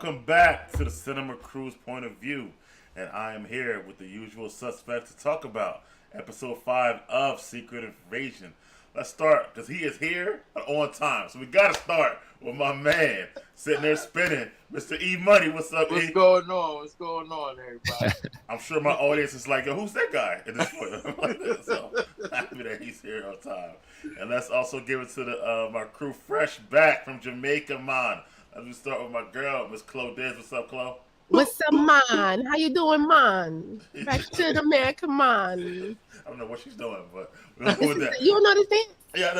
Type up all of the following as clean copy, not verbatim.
welcome back to the Cinema Cruise Point of View. And I am here with the usual suspects to talk about episode 5 of Secret Invasion. Let's start, because he is here on time. So we got to start with my man sitting there spinning, Mr. E Money. What's up, What's E? going on? What's going on, everybody? I'm sure my audience is like, yo, who's that guy at this point? So happy that he's here on time. And let's also give it to the my crew fresh back from Jamaica, man. Let me start with my girl, Miss Chloe Diz. What's up, Chloe? What's up, man? How you doing, man? Back to the America, man. I don't know what she's doing, but we'll go with that. You don't know this thing? Yeah, I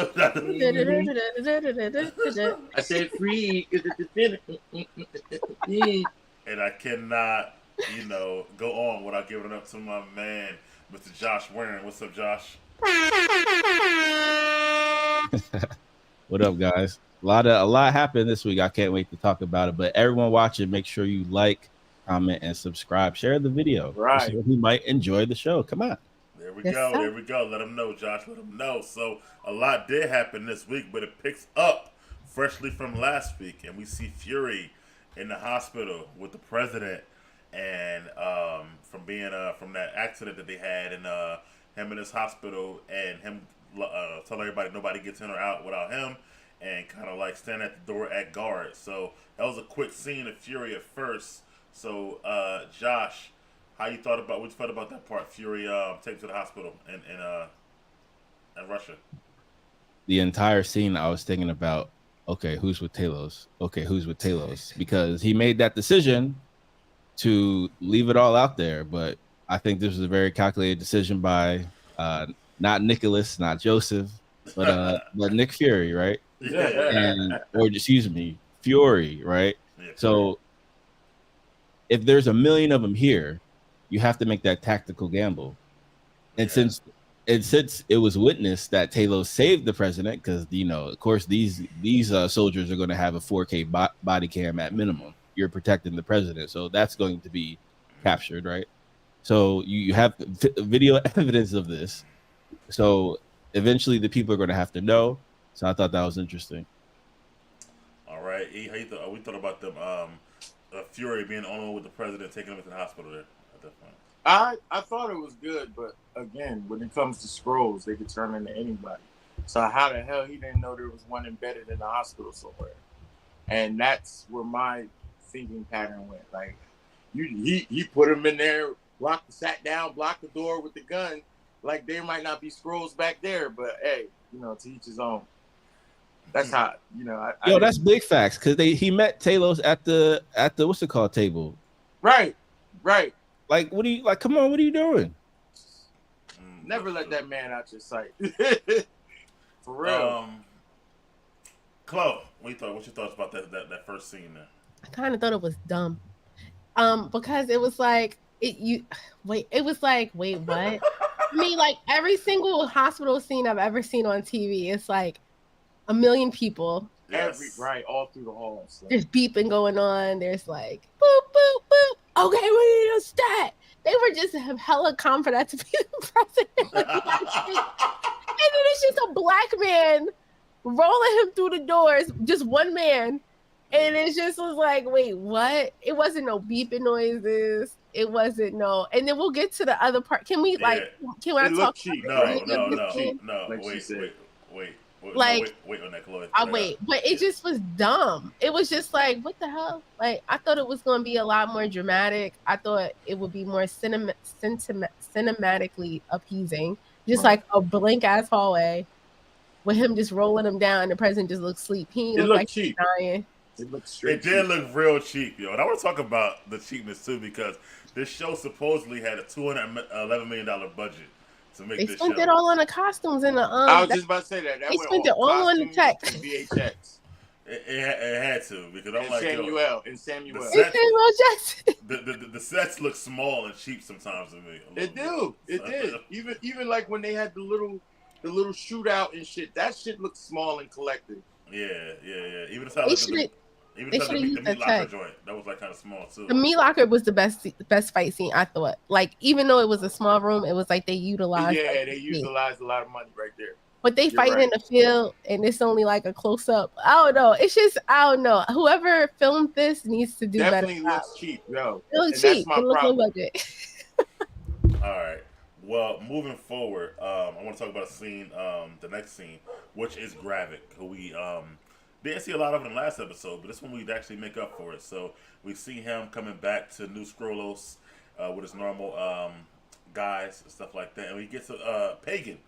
know. I said free. And I cannot, go on without giving it up to my man, Mr. Josh Warren. What's up, Josh? What up, guys? A lot happened this week. I can't wait to talk about it. But everyone watching, make sure you like, comment, and subscribe. Share the video. Right. So he might enjoy the show. Come on. There we Yes, go. sir. There we go. Let them know, Josh. Let them know. So a lot did happen this week, but it picks up freshly from last week, and we see Fury in the hospital with the president, and from being from that accident that they had, and him in his hospital, and him telling everybody nobody gets in or out without him, and kind of like standing at the door at guard. So that was a quick scene of Fury at first. So Josh, what you thought about that part? Fury taken to the hospital in Russia. The entire scene, I was thinking about, okay, who's with Talos? Okay, who's with Talos? Because he made that decision to leave it all out there. But I think this was a very calculated decision by not Nicholas, not Joseph, but Nick Fury, right? Fury, right? Yeah, So if there's a million of them here, you have to make that tactical gamble. And since it was witnessed that Talos saved the president, because of course these soldiers are going to have a 4K body cam at minimum. You're protecting the president, so that's going to be captured, right? So you have video evidence of this. So eventually the people are going to have to know. So I thought that was interesting. All right, E, how you thought? We thought about them Fury being on with the president, taking him to the hospital there at that point. I thought it was good, but again, when it comes to scrolls, they could turn into anybody. So how the hell he didn't know there was one embedded in the hospital somewhere? And that's where my thinking pattern went. Like, he put him in there, sat down, blocked the door with the gun. Like, there might not be scrolls back there, but hey, to each his own. That's how That's big facts, because he met Talos at the what's it called table. Right. Like, come on, what are you doing? Never let that man out your sight. For real. Chloe, what's your thoughts about that first scene there? I kind of thought it was dumb. Because it was like wait, what? I mean, like every single hospital scene I've ever seen on TV, it's like a million people. Yes. All through the halls. So. There's beeping going on. There's like boop boop boop. Okay, we need a stat. They were just hella confident to be the president. And then it's just a black man rolling him through the doors, just one man. And it just was like, wait, what? It wasn't no beeping noises. It wasn't no. And then we'll get to the other part. Can we can I talk? Cheap. No. Like Wait. Wait on that, Chloe. I'll wait. But it just was dumb. It was just like, what the hell? Like, I thought it was going to be a lot more dramatic. I thought it would be more cinematically appeasing. Just like a blank ass hallway with him just rolling him down. And the president just looks asleep. He looked like cheap. He's dying. It did look real cheap, yo. And I want to talk about the cheapness too, because this show supposedly had a $211 million budget to make They this spent show. it all on the costumes and the I was just about to say that. They spent it all on the tech. VHX. It had to, because I'm like, Samuel. The sets look small and cheap sometimes to me. It did. Even like when they had the little shootout and shit, that shit looked small and collected. Yeah. Even the meat locker joint, that was like kind of small too. The meat locker was the best fight scene, I thought. Like, even though it was a small room, it was like they utilized. Yeah, they utilized a lot of money right there. but they You're fighting right. in the field and it's only like a close up. I don't know. It's just I don't know. Whoever filmed this needs to do Definitely better. looks cheap, yo. It looks And that's cheap. my It looks low problem. budget. All right. Well, moving forward, I want to talk about a scene, the next scene, which is Gravik, who we didn't see a lot of in the last episode, but this one we'd actually make up for it. So we see him coming back to New Scrollos with his normal guys and stuff like that, and he gets a pagan.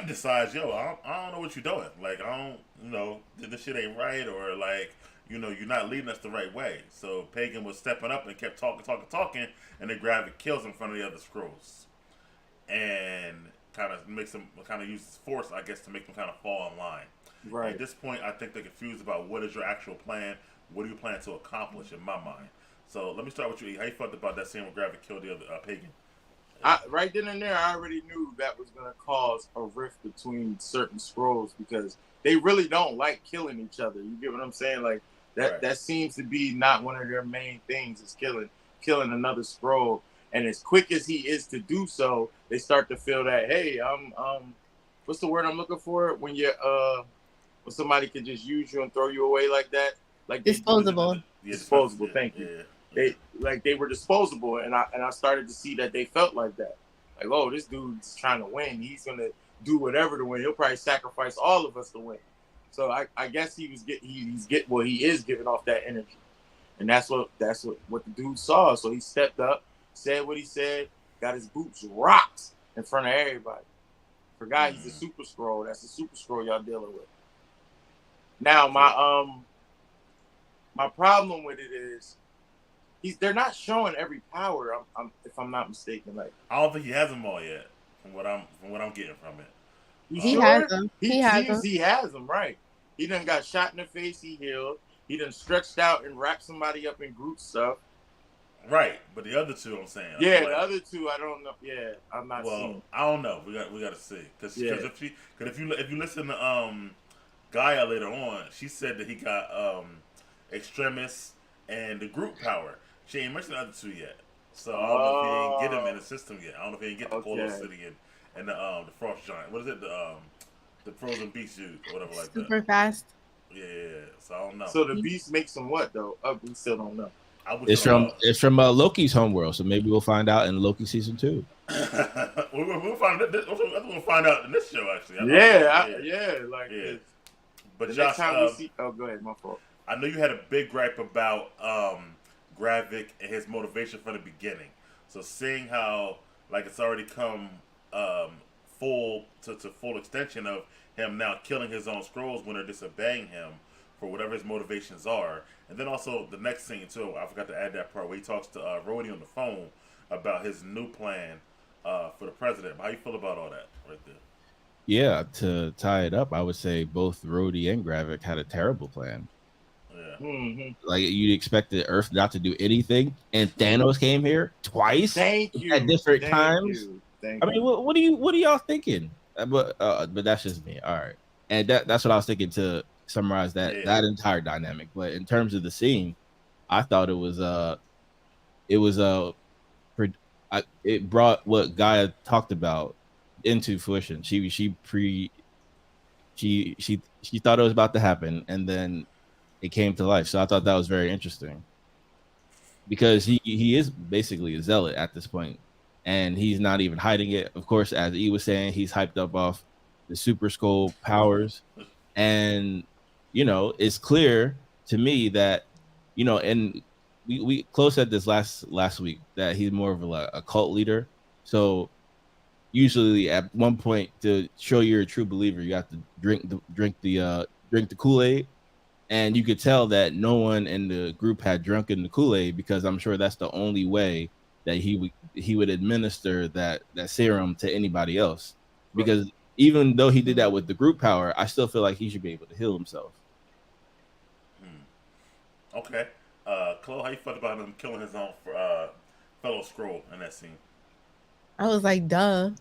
Decides, yo, I don't know what you're doing. Like, I don't, this shit ain't right, or like, you're not leading us the right way. So Pagan was stepping up and kept talking, and then Gravik kills him in front of the other scrolls, and kind of uses force, I guess, to make them kind of fall in line. Right. At this point, I think they're confused about what is your actual plan. What do you plan to accomplish? In my mind. So let me start with you. How you felt about that scene where Gravik killed the other Pagan? Right then and there, I already knew that was going to cause a rift between certain scrolls because they really don't like killing each other. You get what I'm saying? Like that. Right. That seems to be not one of their main things is killing another scroll. And as quick as he is to do so, they start to feel that, hey, what's the word I'm looking for? When when somebody can just use you and throw you away like that, like Disposable. Disposable. Thank you. Yeah. They were disposable, and I started to see that they felt like that. Like, oh, this dude's trying to win. He's gonna do whatever to win. He'll probably sacrifice all of us to win. So I guess he is giving off that energy, and that's what the dude saw. So he stepped up, said what he said, got his boots rocked in front of everybody. Forgot he's a super scroll. That's the super scroll y'all dealing with. Now my problem with it is. They're not showing every power. If I'm not mistaken. Like I don't think he has them all yet. From what I'm getting from it. He has them. He has them. Right. He done got shot in the face. He healed. He done stretched out and wrapped somebody up in group stuff. Right, but the other two, I'm saying. Yeah, the other two, I don't know. Yeah, I'm not seeing. Well, I don't know. We got to see because if you listen to Gaia later on, she said that he got Extremis and the group power. She ain't mentioned the other two yet. So I don't know if he ain't get them in the system yet. I don't know if he ain't get the Polo City and the Frost Giant. What is it? The Frozen Beast dude or whatever like that. Super fast. Yeah, so I don't know. So the Beast makes them what though? We still don't know. It's from Loki's homeworld, so maybe we'll find out in Loki season 2. we'll find out. We'll find out in this show actually. Yeah. But the Josh, next time we see, go ahead, my fault. I know you had a big gripe about Gravik and his motivation from the beginning. So seeing how like it's already come full extension of him now killing his own scrolls when they're disobeying him for whatever his motivations are, and then also the next scene too. I forgot to add that part where he talks to Rhodey on the phone about his new plan for the president. How you feel about all that right there? Yeah, to tie it up, I would say both Rhodey and Gravik had a terrible plan. Yeah. Mm-hmm. Like you'd expect the Earth not to do anything, and Thanos came here twice. Thank you. At different times. I mean, what are y'all thinking? But that's just me. All right, and that's what I was thinking to summarize that entire dynamic. But in terms of the scene, I thought it brought what Gaia talked about into fruition. She thought it was about to happen, and then it came to life. So I thought that was very interesting because he is basically a zealot at this point, and he's not even hiding it. Of course, as E was saying, he's hyped up off the Super Skull powers, and it's clear to me that and we close at this last week that he's more of a cult leader. So usually at one point to show you're a true believer, you have to drink the Kool-Aid. And you could tell that no one in the group had drunken the Kool-Aid because I'm sure that's the only way that he would administer that serum to anybody else. Right. Because even though he did that with the group power, I still feel like he should be able to heal himself. Okay. Chloe, how you felt about him killing his own fellow Skrull in that scene? I was like, duh.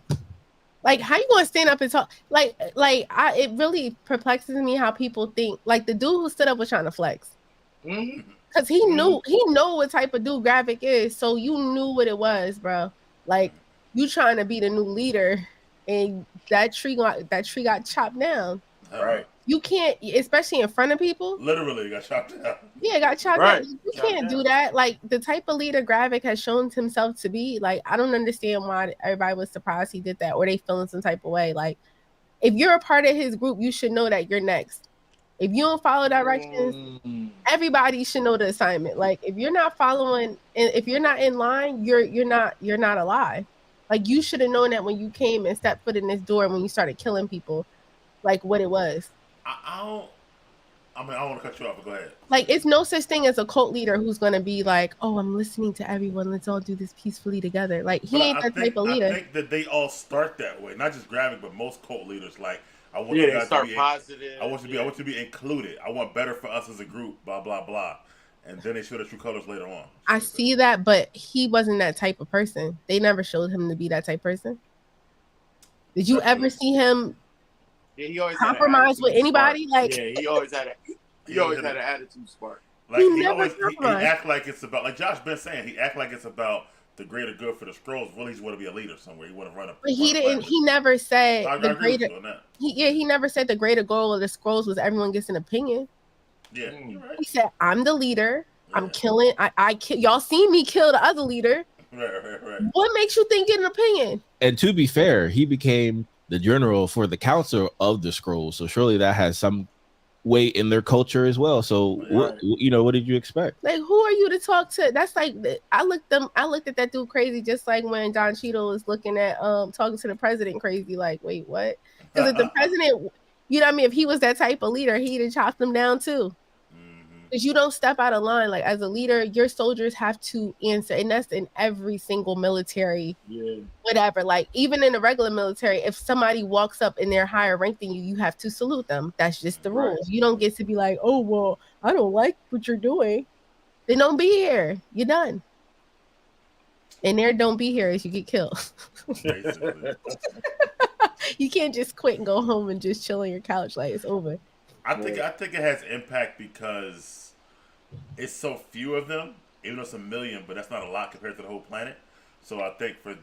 Like, how you gonna stand up and talk? It really perplexes me how people think. Like, the dude who stood up was trying to flex, because he knew what type of dude Gravik is. So you knew what it was, bro. Like, you trying to be the new leader, and that tree got chopped down. Right. You can't, especially in front of people. Literally got chopped down. Yeah, got chopped Right. down. You Chopped can't down. do that. Like the type of leader Gravik has shown himself to be. Like I don't understand why everybody was surprised he did that, or they feeling some type of way. Like if you're a part of his group, you should know that you're next. If you don't follow directions, everybody should know the assignment. Like if you're not following, if you're not in line, you're not alive. Like you should have known that when you came and stepped foot in this door and when you started killing people, like what it was. I don't want to cut you off, but go ahead. Like it's no such thing as a cult leader who's gonna be like, oh, I'm listening to everyone. Let's all do this peacefully together. Like he ain't that type of leader. I think that they all start that way. Not just Gravik, but most cult leaders. Like I want Yeah, you they guys start to be positive. I want you to be included. I want better for us as a group. Blah blah blah. And then they show the true colors later on. I see that, but he wasn't that type of person. They never showed him to be that type of person. Did you ever see him he always compromise with anybody? Spark. Like Yeah, he always had an attitude spark. Like He he act like it's about, like Josh been saying, he act like it's about the greater good for the Scrolls. Really, he's want to be a leader somewhere. He want to run up. But he didn't. He never said I the agree with greater. you on that. He never said the greater goal of the Scrolls was everyone gets an opinion. Yeah, you're right. He said, "I'm the leader. I'm Yeah. killing. I kill. Y'all seen me kill the other leader. Right. What makes you think get an opinion?" And to be fair, he became the general for the council of the Scrolls, so surely that has some weight in their culture as well. So Right. what did you expect? Like, who are you to talk to? That's like I looked at that dude crazy, just like when Don Cheadle was looking at talking to the president crazy. Like, wait, what? Because if the president, you know what I mean, if he was that type of leader, he'd have chopped them down too. Because you don't step out of line. Like as a leader, your soldiers have to answer, and that's in every single military, whatever. Like even in the regular military, if somebody walks up and they're higher ranked than you, you have to salute them. That's just the rules. You don't get to be like, oh well, I don't like what you're doing. Then don't be here. You're done. And there, don't be here as you get killed. You can't just quit and go home and just chill on your couch like it's over. I think it has impact because it's so few of them. Even though it's a million, but that's not a lot compared to the whole planet. So I think for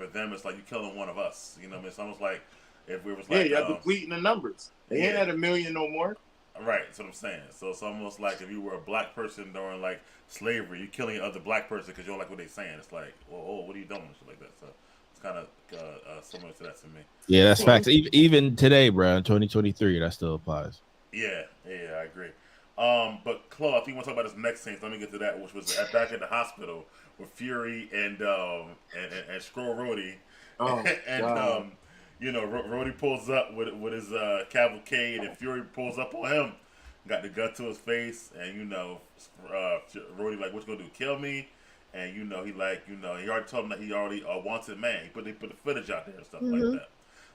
them, it's like you killing one of us. You know what I mean? It's almost like if we was like, you're depleting the numbers. They ain't at a million no more. Right, that's what I'm saying. So it's almost like if you were a black person during like slavery, you're killing another black person because you don't like what they're saying. It's like, well, what are you doing? Shit like that. So it's kind of similar to that to me. Yeah, that's facts. Even today, bro, in 2023, that still applies. Yeah, I agree. But Claude, I think you want to talk about this next scene. So let me get to that, which was back at the hospital with Fury and Skrull Rhodey. Oh, and you know, Rhodey pulls up with his cavalcade, and Fury pulls up on him, got the gun to his face, and you know, Rhodey like, "What you gonna do? Kill me?" And you know, he already told him that he already a wanted man. He put the footage out there and stuff like that.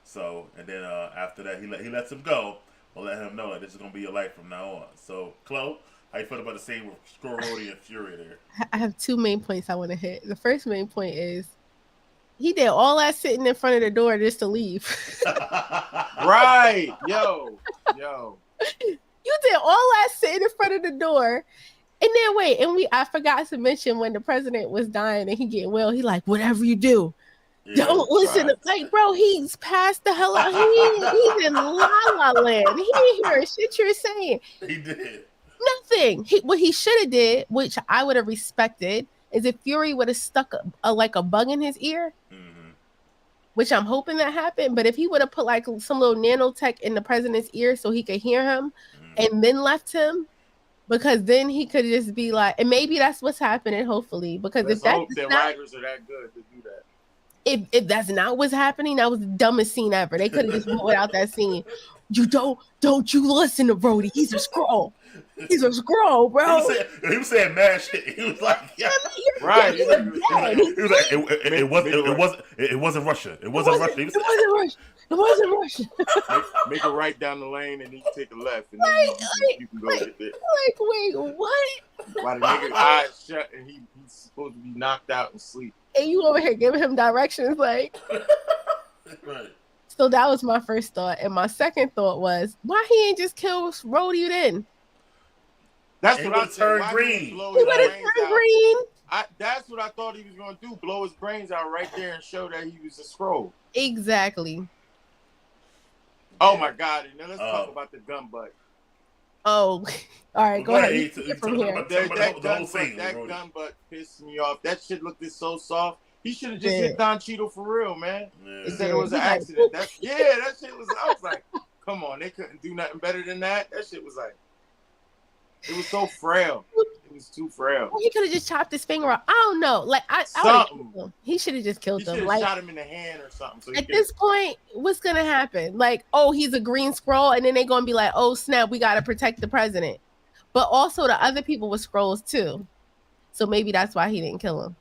So, and then after that, he lets him go. We'll let him know like this is gonna be your life from now on. So, Chloe, how you feel about the scene with Skrull Rhodey and Fury there? I have two main points I want to hit. The first main point is he did all that sitting in front of the door just to leave. Right, yo. You did all that sitting in front of the door, and then wait, I forgot to mention when the president was dying and he getting well. He like, whatever you do, don't listen to, like, bro, he's passed the hell out. He's in La La Land. He didn't hear shit you're saying. He did nothing. What he should have did, which I would have respected, is if Fury would have stuck like a bug in his ear, which I'm hoping that happened. But if he would have put like some little nanotech in the president's ear so he could hear him, and then left him, because then he could just be like, and maybe that's what's happening. Hopefully, because Let's if hope the writers are that good to do that. If that's not what's happening, that was the dumbest scene ever. They could have just went without that scene. You don't you listen to Rhodey. He's a Skrull. He's a Skrull, bro. He was saying mad shit. He was like, yeah. Right. He was like, it wasn't Russia. It wasn't Russia. It wasn't Russia. Make a right down the lane and then take a left, and then you can go get it. Like, wait, what? While the nigga's eyes shut and he's supposed to be knocked out and sleep. And you over here giving him directions, like. Right. So that was my first thought, and my second thought was, why he ain't just kill Rhodey then? That's what I turned green. He would have turned green. That's what I thought he was gonna do. Blow his brains out right there and show that he was a scroll. Exactly. Oh my God! And then let's talk about the gun butt. Oh, all right. Go ahead. From here. That gun butt pissed me off. That shit looked so soft. He should have just hit Don Cheadle for real, man. Yeah. Instead it was an accident. That shit was. I was like, come on, they couldn't do nothing better than that. That shit was like, it was so frail. It was too frail. He could have just chopped his finger off. I don't know. Like I him. He should have just killed him. He like shot him in the hand or something. So at this point, what's gonna happen? Like, oh, he's a green scroll, and then they're gonna be like, oh snap, we gotta protect the president. But also the other people were scrolls too. So maybe that's why he didn't kill him.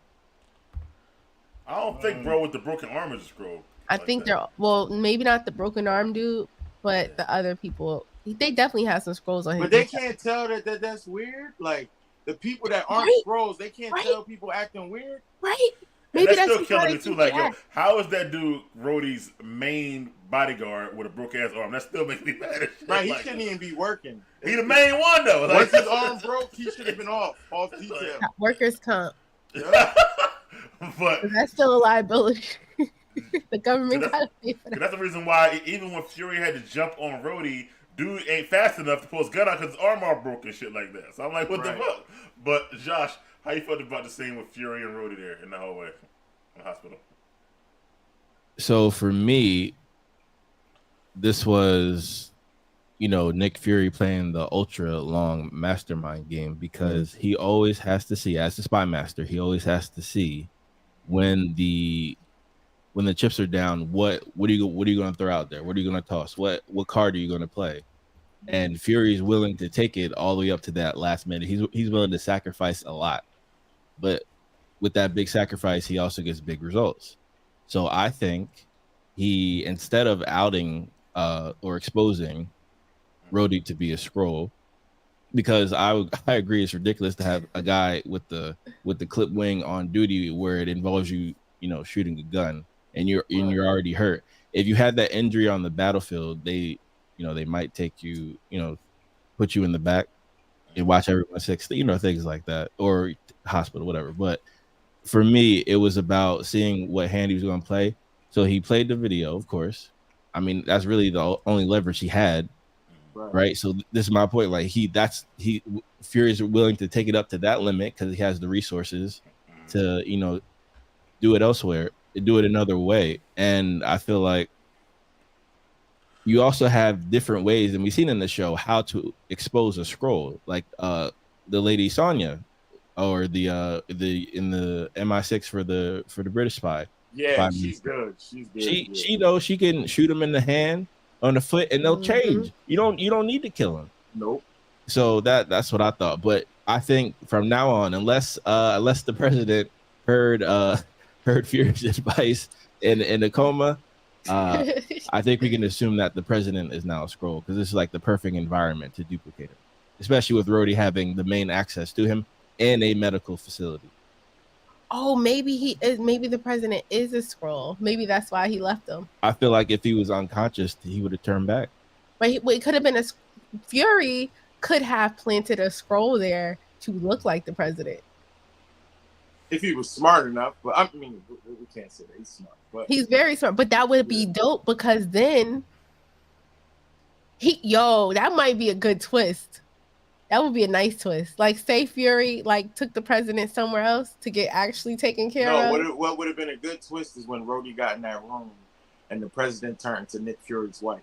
I don't think bro with the broken arm is a scroll. I think they're maybe not the broken arm dude, but the other people. They definitely have some scrolls on him. But they can't tell that's weird. Like the people that aren't scrolls, they can't tell people acting weird. Right. Maybe that's still killing me too. Like, yo, how is that dude Rhodey's main bodyguard with a broke ass arm? That still makes me mad. Right, he shouldn't even be working. He the main one though. Like, once his arm broke, he should have been off detail. Workers' comp. Yeah. But that's still a liability. The government got to pay for that. That's the reason why even when Fury had to jump on Rhodey, dude ain't fast enough to pull his gun out because his arm all broke and shit like that. So I'm like, what the fuck? But Josh, how you felt about the scene with Fury and Rhodey there in the hallway in the hospital? So for me, this was, Nick Fury playing the ultra long mastermind game because he always has to see, as the spy master, he always has to see when the chips are down, what are you going to throw out there? What are you going to toss? What card are you going to play? And Fury is willing to take it all the way up to that last minute. He's willing to sacrifice a lot, but with that big sacrifice, he also gets big results. So I think he, instead of outing or exposing Rhodey to be a scroll, because I agree it's ridiculous to have a guy with the clip wing on duty where it involves you shooting a gun and you're already hurt. If you had that injury on the battlefield, they might take you, put you in the back and watch everyone sick, things like that, or hospital, whatever. But for me, it was about seeing what hand he was going to play. So he played the video, of course. I mean, that's really the only leverage he had, right? So this is my point. Like Fury is willing to take it up to that limit because he has the resources to, do it elsewhere, do it another way. And I feel like you also have different ways, and we've seen in the show how to expose a scroll, like the lady Sonya, or the in the MI6 for the British spy. Yeah, she's good. She's good. She can shoot him in the hand, on the foot, and they'll change. You don't need to kill him. Nope. So that's what I thought. But I think from now on, unless the president heard Fury's advice in a coma, I think we can assume that the president is now a scroll because this is like the perfect environment to duplicate him, especially with Rhodey having the main access to him in a medical facility. Oh, maybe the president is a scroll. Maybe that's why he left him. I feel like if he was unconscious, he would have turned back. But it could have been Fury could have planted a scroll there to look like the president. If he was smart enough, but I mean, we can't say that he's smart. But he's very smart. But that would be dope because then that might be a good twist. That would be a nice twist. Like, say Fury took the president somewhere else to get actually taken care of. No, what would have been a good twist is when Rhodey got in that room and the president turned to Nick Fury's wife,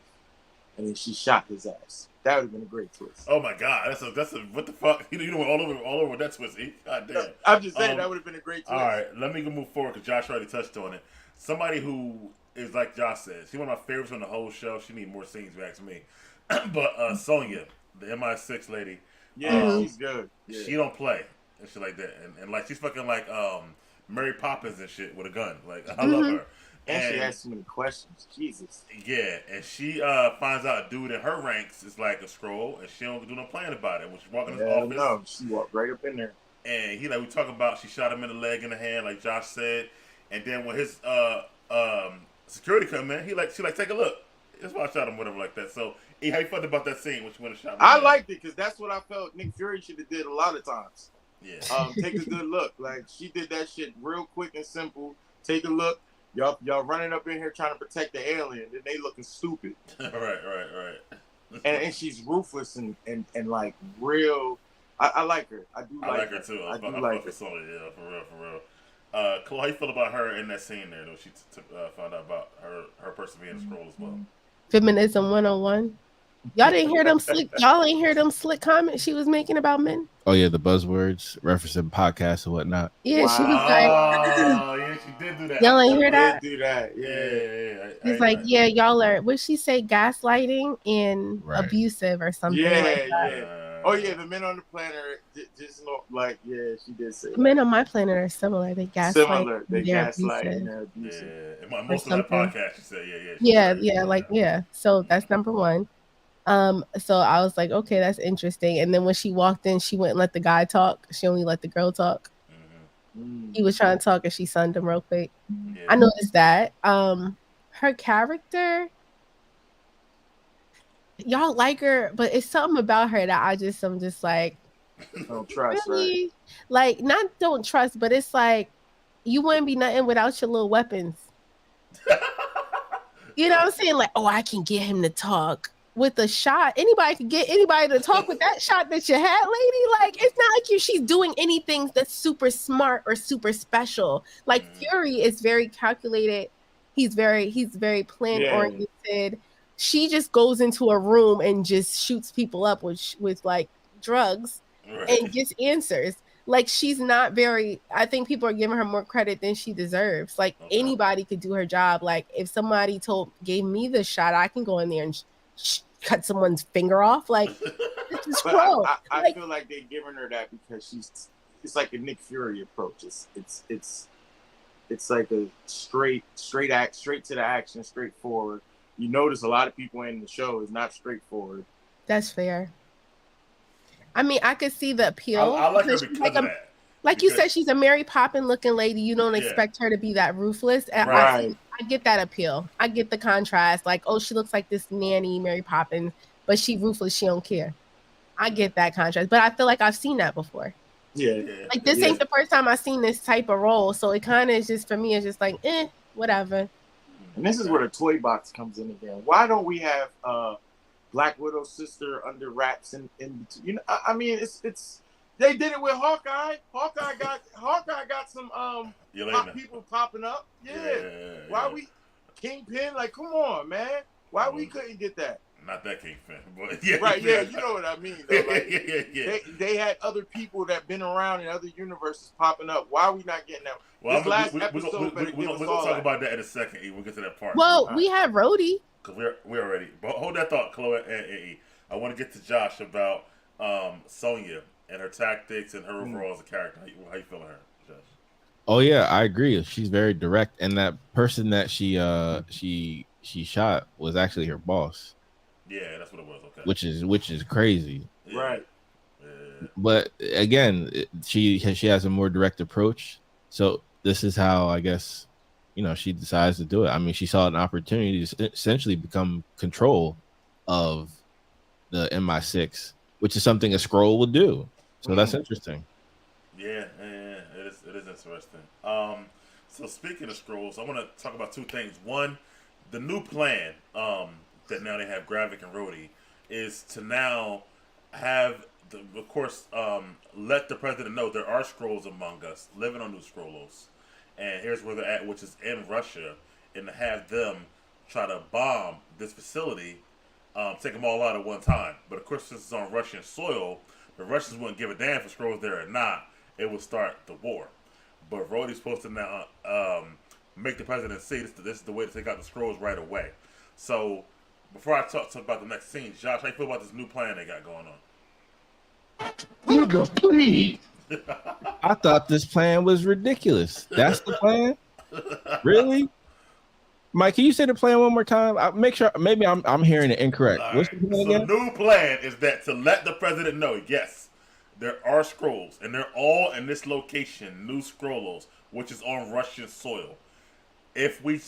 and then she shot his ass. That would have been a great twist. Oh my God, that's a what the fuck? You went all over that twist. God damn. No, I'm just saying that would have been a great twist. All right, let me go move forward because Josh already touched on it. Somebody who is like Josh says, she's one of my favorites on the whole show. She need more scenes, if you ask me. But Sonya, the MI6 lady. Yeah, she's good. Yeah. She don't play and shit like that, and like she's fucking like Mary Poppins and shit with a gun. Like I love her. And she asks so many questions. Jesus. Yeah, and she finds out a dude in her ranks is like a scroll, and she don't do no playing about it. When she walked in his office, no, she walked right up in there. And he we talk about she shot him in the leg and the hand, like Josh said. And then when his security come in, she take a look. That's why I shot him, whatever like that. So how you felt about that scene when she went and shot him? I liked it because that's what I felt Nick Fury should have did a lot of times. Yeah. Take a good look. Like she did that shit real quick and simple. Take a look. Y'all running up in here trying to protect the alien, and they looking stupid. right. And she's ruthless and like real. I like her. I like her too. I do I like fuck her. with Sonya, yeah, for real. Chloe, how you feel about her in that scene there? Though she found out about her person being a scroll as well. Feminism 101. Y'all didn't hear them slick. Y'all ain't hear them slick comments she was making about men. Oh yeah, the buzzwords referencing podcasts and whatnot. Yeah, she was like, oh yeah, she did do that. y'all ain't hear She that? did do that. Yeah. She's like, yeah, y'all are. What she say? Gaslighting and abusive or something. Yeah, like that. yeah. Oh yeah, the men on the planet just look like she did say. The men on my planet are similar. They gaslight. Similar. They gaslight and they're abusive. Yeah, most of that podcast, she said, yeah. So that's number one. So I was like, okay, that's interesting. And then when she walked in, she wouldn't let the guy talk. She only let the girl talk. Mm-hmm. He was trying to talk and she sunned him real quick. Yeah. I noticed that. Her character, y'all like her, but it's something about her that I'm just like, don't trust, really? right? Like, not don't trust, but it's like you wouldn't be nothing without your little weapons. You know what I'm saying? Like, oh, I can get him to talk. With a shot, anybody could get anybody to talk with that shot that you had, lady. Like, it's not like she's doing anything that's super smart or super special. Like Fury is very calculated. He's very plan oriented. Yeah. She just goes into a room and just shoots people up with like drugs and gets answers. Like, she's not very. I think people are giving her more credit than she deserves. Like, anybody could do her job. Like, if somebody gave me the shot, I can go in there and cut someone's finger off. Like, this is cool. I feel like they're giving her that because it's like a Nick Fury approach. It's like a straight to the action, straightforward. You notice a lot of people in the show is not straightforward. That's fair. I mean, I could see the appeal. I like her because of that. Like you said, she's a Mary Poppins looking lady. You don't expect her to be that ruthless. Right. I get that appeal. I get the contrast. Like, oh, she looks like this nanny, Mary Poppins, but she ruthless. She don't care. I get that contrast. But I feel like I've seen that before. Yeah. Like, this ain't the first time I've seen this type of role. So it kind of is just, for me, it's just like, whatever. And this is where the toy box comes in again. Why don't we have Black Widow's sister under wraps and I mean, it's they did it with Hawkeye. Hawkeye got some people popping up. Yeah. Why we Kingpin? Like, come on, man. Why we couldn't get that? Not that Kingpin, but yeah. Right, yeah, you know what I mean. Though. Like, They had other people that been around in other universes popping up. Why are we not getting that? Well, we're gonna talk about that in a second. We'll get to that part. Well, we have Rhodey. Because we're already. But hold that thought, Chloe and E. I want to get to Josh about Sonya and her tactics and her overall as a character. How you feeling her, Josh? Oh yeah, I agree. She's very direct, and that person that she shot was actually her boss. Yeah, that's what it was. Okay, which is crazy, right? Yeah. But again, she has a more direct approach. So this is how I guess she decides to do it. I mean, she saw an opportunity to essentially become control of the MI6, which is something a Skrull would do. So that's interesting. Yeah, it is interesting. So speaking of Skrulls, I want to talk about two things. One, the new plan that now they have Gravik and Rhodey is to now have, let the president know there are Skrulls among us living on New Skrullos. And here's where they're at, which is in Russia, and to have them try to bomb this facility, take them all out at one time. But of course, since it's on Russian soil, the Russians wouldn't give a damn if Skrulls there or not. It would start the war. But Rhodey's supposed to now make the president see this is the way to take out the Skrulls right away. So before I talk about the next scene, Josh, how you feel about this new plan they got going on? Nigga, please. I thought this plan was ridiculous. That's the plan? Really? Mike, can you say the plan one more time? I'll make sure. Maybe I'm hearing it incorrect. All What's right. the plan again? The new plan is that to let the president know, yes, there are Skrulls, and they're all in this location, New Skrullos, which is on Russian soil. If we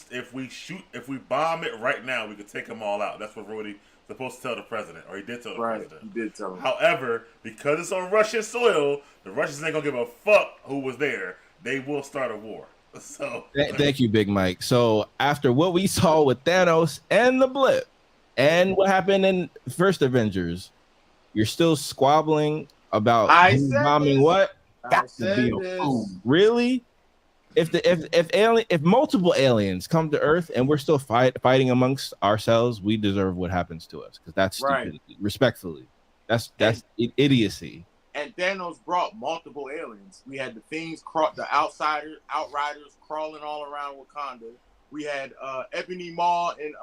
bomb it right now, we could take them all out. That's what Rhodey supposed to tell the president, or he did tell the Right, president. he did tell him. However, because it's on Russian soil, the Russians ain't gonna give a fuck who was there. They will start a war. So Thank you, Big Mike. So after what we saw with Thanos and the blip, and what happened in First Avengers, you're still squabbling about I who's said bombing this. what? I Got to said be a this. fool. Really? If multiple aliens come to Earth and we're still fighting amongst ourselves, we deserve what happens to us because that's Right. stupidity. Respectfully, that's idiocy. And Thanos brought multiple aliens. We had the Fiends, the Outriders crawling all around Wakanda. We had Ebony Maw and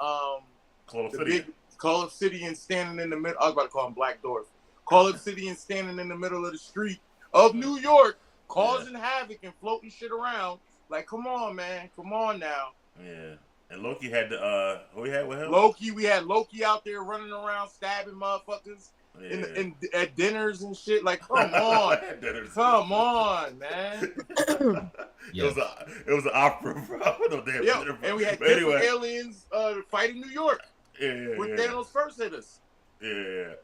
Call of the City. big Call Obsidian standing in the middle. I was about to call him Black Dwarf. Call Obsidian standing in the middle of the street of New York, causing havoc and floating shit around. Like, come on, man. Come on now. Yeah. And Loki had the who he had with him? Loki, we had Loki out there running around stabbing motherfuckers Yeah. at dinners and shit. Like, come on. Come on, man. Yes. It was an opera, bro. No damn Yeah, dinner, bro. and we had But different aliens fighting New York yeah, when yeah. Thanos first hit us. Yeah.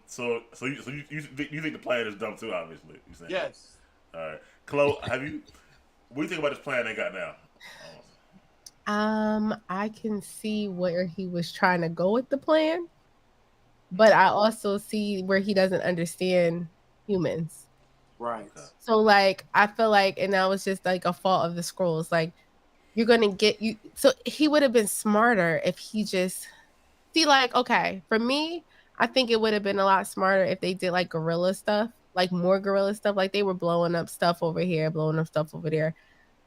So you think the plan is dumb too? Obviously, you saying? Yes. All right, Chloe, what do you think about this plan they got now? I can see where he was trying to go with the plan, but I also see where he doesn't understand humans. Right. So like I feel like, and that was just like a fault of the scrolls. Like you're gonna get you. So he would have been smarter if he just see like, okay, for me, I think it would have been a lot smarter if they did like guerrilla stuff, like more guerrilla stuff. Like they were blowing up stuff over here, blowing up stuff over there.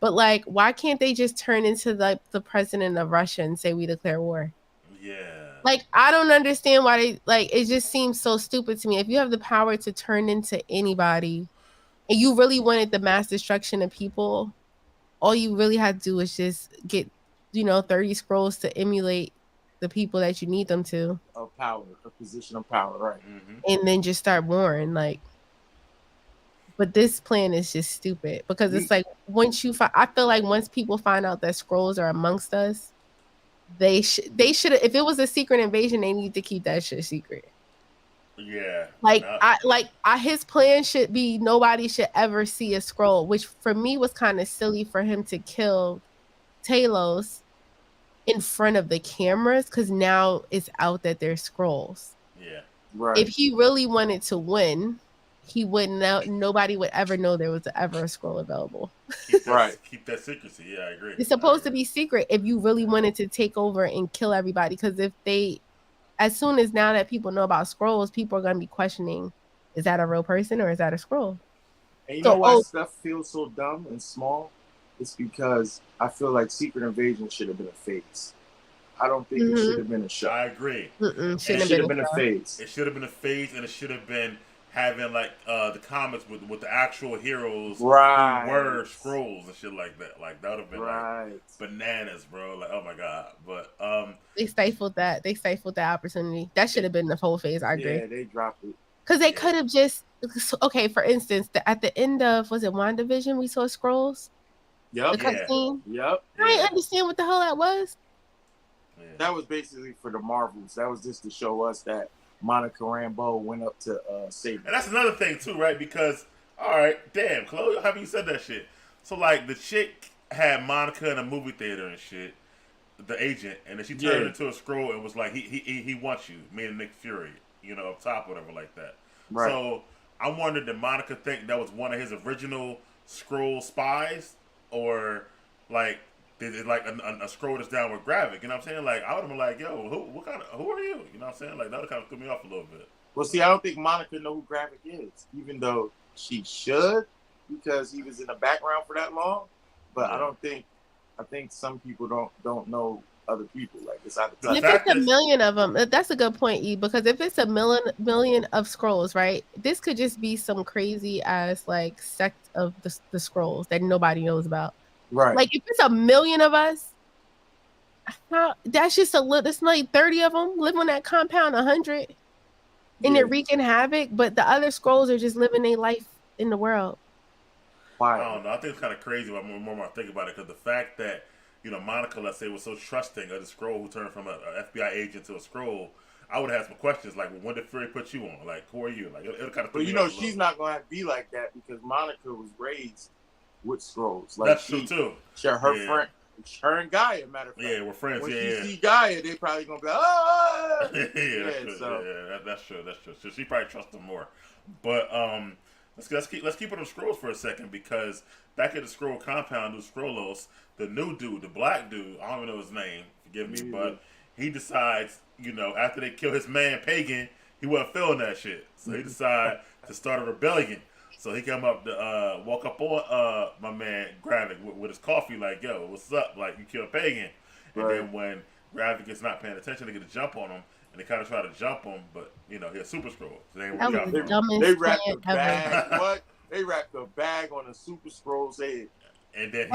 But like, why can't they just turn into the president of Russia and say we declare war? Yeah. Like, I don't understand why they like it just seems so stupid to me. If you have the power to turn into anybody and you really wanted the mass destruction of people, all you really had to do is just get, 30 scrolls to emulate the people that you need them to. Of power, a position of power, right. Mm-hmm. And then just start warring. Like, but this plan is just stupid because it's like once I feel like once people find out that scrolls are amongst us, they should if it was a secret invasion, they need to keep that shit secret. Yeah. Like his plan should be nobody should ever see a scroll, which for me was kind of silly for him to kill Talos in front of the cameras because now it's out that they're scrolls. Yeah. Right. If he really wanted to win, he wouldn't know. Nobody would ever know there was ever a scroll available. Keep that secrecy. Yeah, I agree. It's supposed to be secret if you really wanted to take over and kill everybody. Because as soon as now that people know about scrolls, people are going to be questioning, is that a real person or is that a scroll? And you know why stuff feels so dumb and small? It's because I feel like Secret Invasion should have been a phase. I don't think it should have been a show. I agree. It should have been a phase. It should have been a phase, and it should have been having like the comics with the actual heroes who were scrolls and shit like that. Like that would have been like bananas, bro. Like, oh my god. But they stifled that. They stifled that opportunity. That should have been the whole phase. I agree. Yeah, they dropped it. Because they could have just for instance, at the end of was it WandaVision, we saw scrolls. Yep. The cutscene. Yep. I didn't understand what the hell that was. Yeah. That was basically for the Marvels. That was just to show us that Monica Rambeau went up to save. And that's another thing too, right? Because all right, damn, Chloe, how you said that shit? So like the chick had Monica in a movie theater and shit, the agent, and then she turned into a scroll and was like, he wants you, meaning Nick Fury, up top, whatever like that. Right. So I wondered, did Monica think that was one of his original scroll spies, or like did it like a scroll that's down with Gravik? You know what I'm saying? Like I would have been like, yo, who are you? You know what I'm saying? Like that would kind of threw me off a little bit. Well, see, I don't think Monica know who Gravik is, even though she should, because he was in the background for that long. But I think some people don't know other people. Like it's out of time. If it's a million of them, that's a good point, E. Because if it's a million of scrolls, right? This could just be some crazy ass like sect of the scrolls that nobody knows about. Right. Like if it's a million of us, that's just a little. It's like 30 of them live on that compound, 100, and they're wreaking havoc. But the other scrolls are just living their life in the world. I don't know. I think it's kind of crazy when more I think about it, because the fact that Monica, let's say, was so trusting of the scroll who turned from an FBI agent to a scroll. I would have had some questions like, well, when did Fury put you on? Like, who are you? Like, it'll kind of. But you know, she's not gonna have to be like that because Monica was raised with Skrulls. Like that's true too. Her friend, her and Gaia, matter of fact. Yeah, we're friends. When she see Gaia, they probably gonna be like, oh. That's true. That's true. So she probably trusts him more. But let's keep it on Skrulls for a second because back at the Skrull compound, the Skrullos, the new dude, the black dude, I don't even know his name. Forgive me, but he decides, after they kill his man Pagan, he wasn't feeling that shit, so he decided to start a rebellion. So he come up to walk up on my man Gravik with his coffee, like, yo, what's up? Like, you killed Pagan. And then when Gravik is not paying attention, they get a jump on him, and they kind of try to jump him, but, he's a Super Skrull. So they wrapped the bag. What? They wrapped the bag on a Super Skrull's head. And then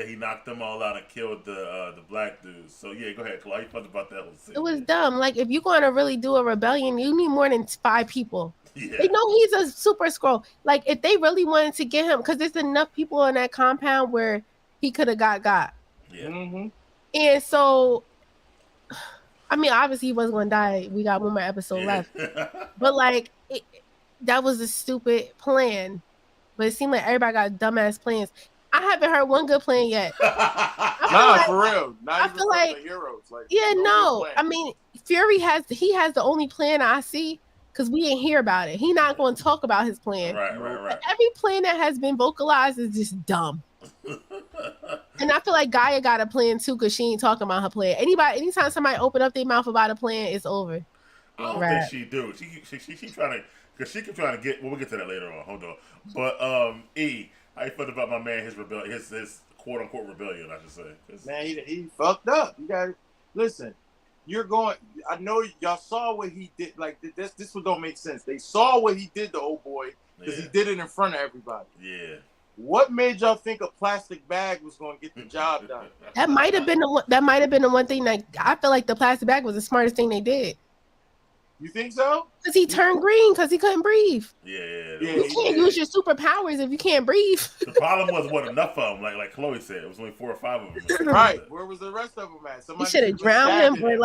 he knocked them all out and killed the black dudes. So yeah, go ahead, Chloe. How you felt about that whole scene? It was dumb. Like, if you're going to really do a rebellion, you need more than 5 people. Yeah. They know he's a Super Skrull. Like, if they really wanted to get him, because there's enough people in that compound where he could have got. Yeah. Mm-hmm. And so, I mean, obviously he wasn't going to die. We got one more episode left. But like, that was a stupid plan. But it seemed like everybody got dumbass plans. I haven't heard one good plan yet. For real. Not even from the heroes. Like, I mean, Fury has the only plan I see because we ain't hear about it. He not going to talk about his plan. Right. But every plan that has been vocalized is just dumb. And I feel like Gaia got a plan too because she ain't talking about her plan. Anytime somebody open up their mouth about a plan, it's over. I don't think she do. She trying to. Because she keep trying to get... Well, we'll get to that later on. Hold on. But, E, how you felt about my man, his rebellion, his quote-unquote rebellion, I should say? Man, he fucked up. You got to... Listen, you're going... I know y'all saw what he did. Like, this one don't make sense. They saw what he did to old boy because he did it in front of everybody. Yeah. What made y'all think a plastic bag was going to get the job done? That might have been the one thing. Like, I feel like the plastic bag was the smartest thing they did. You think so? Because he turned green because he couldn't breathe. Yeah. You can't use your superpowers if you can't breathe. The problem wasn't enough of them, like Chloe said. It was only 4 or 5 of them. Right. Where was the rest of them at? You should have drowned him, or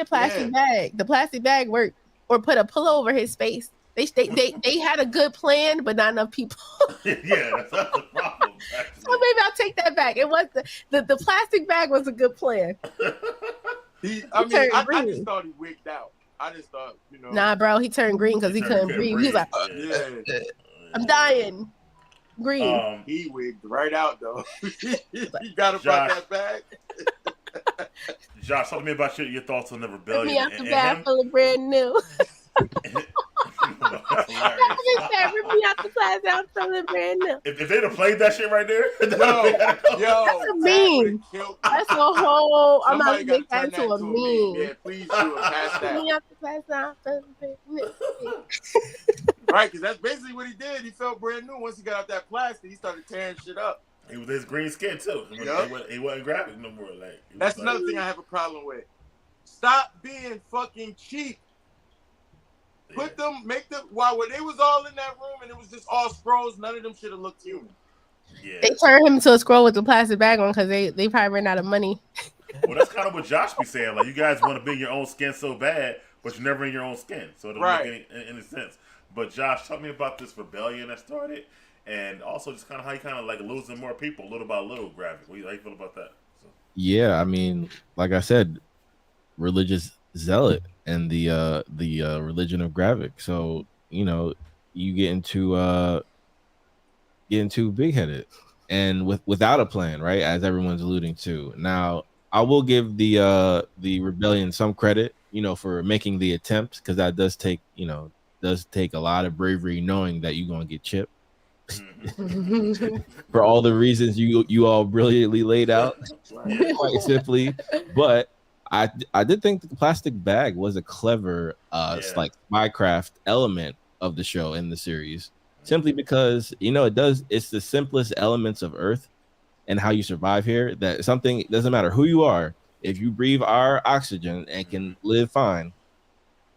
plastic bag. The plastic bag worked, or put a pillow over his face. They had a good plan, but not enough people. Yeah, that's the problem. So maybe I'll take that back. It was the plastic bag was a good plan. I just thought he wigged out. I just thought, Nah, bro, he turned green because he couldn't breathe. He was like, I'm dying. Green. He wigged right out, though. You got about that bag? Josh, talk to me about your thoughts on the rebellion. Rip me out the bag full of brand new. Rip me out the class out full of brand new. If they'd have played that shit right there, that's a meme. That's a whole. I'm not gonna make that into a meme. Yeah, please do it. Pass that. Rip me out the class out full of brand new. Right, because that's basically what he did. He felt brand new once he got out that plastic. He started tearing shit up. He was his green skin too. He wasn't Gravik no more. That's another thing I have a problem with. Stop being fucking cheap. Make them while when they was all in that room and it was just all Skrulls, none of them should have looked human. Yeah. They turned him into a Skrull with the plastic bag on because they probably ran out of money. Well, that's kind of what Josh be saying. Like, you guys want to be in your own skin so bad, but you're never in your own skin. So it doesn't make any sense. But Josh, tell me about this rebellion that started, and also just kind of how you kind of like losing more people little by little. Gravik, how you feel about that? Yeah, I mean, like I said, religious zealot and the religion of Gravik. So you get into big headed and without a plan, right? As everyone's alluding to. Now, I will give the rebellion some credit, for making the attempt, because that does take a lot of bravery, knowing that you're gonna get chipped. For all the reasons you all brilliantly laid out, quite simply. But I did think the plastic bag was a clever like spycraft element of the show in the series, simply because it's the simplest elements of Earth and how you survive here. That something, it doesn't matter who you are, if you breathe our oxygen and can live fine,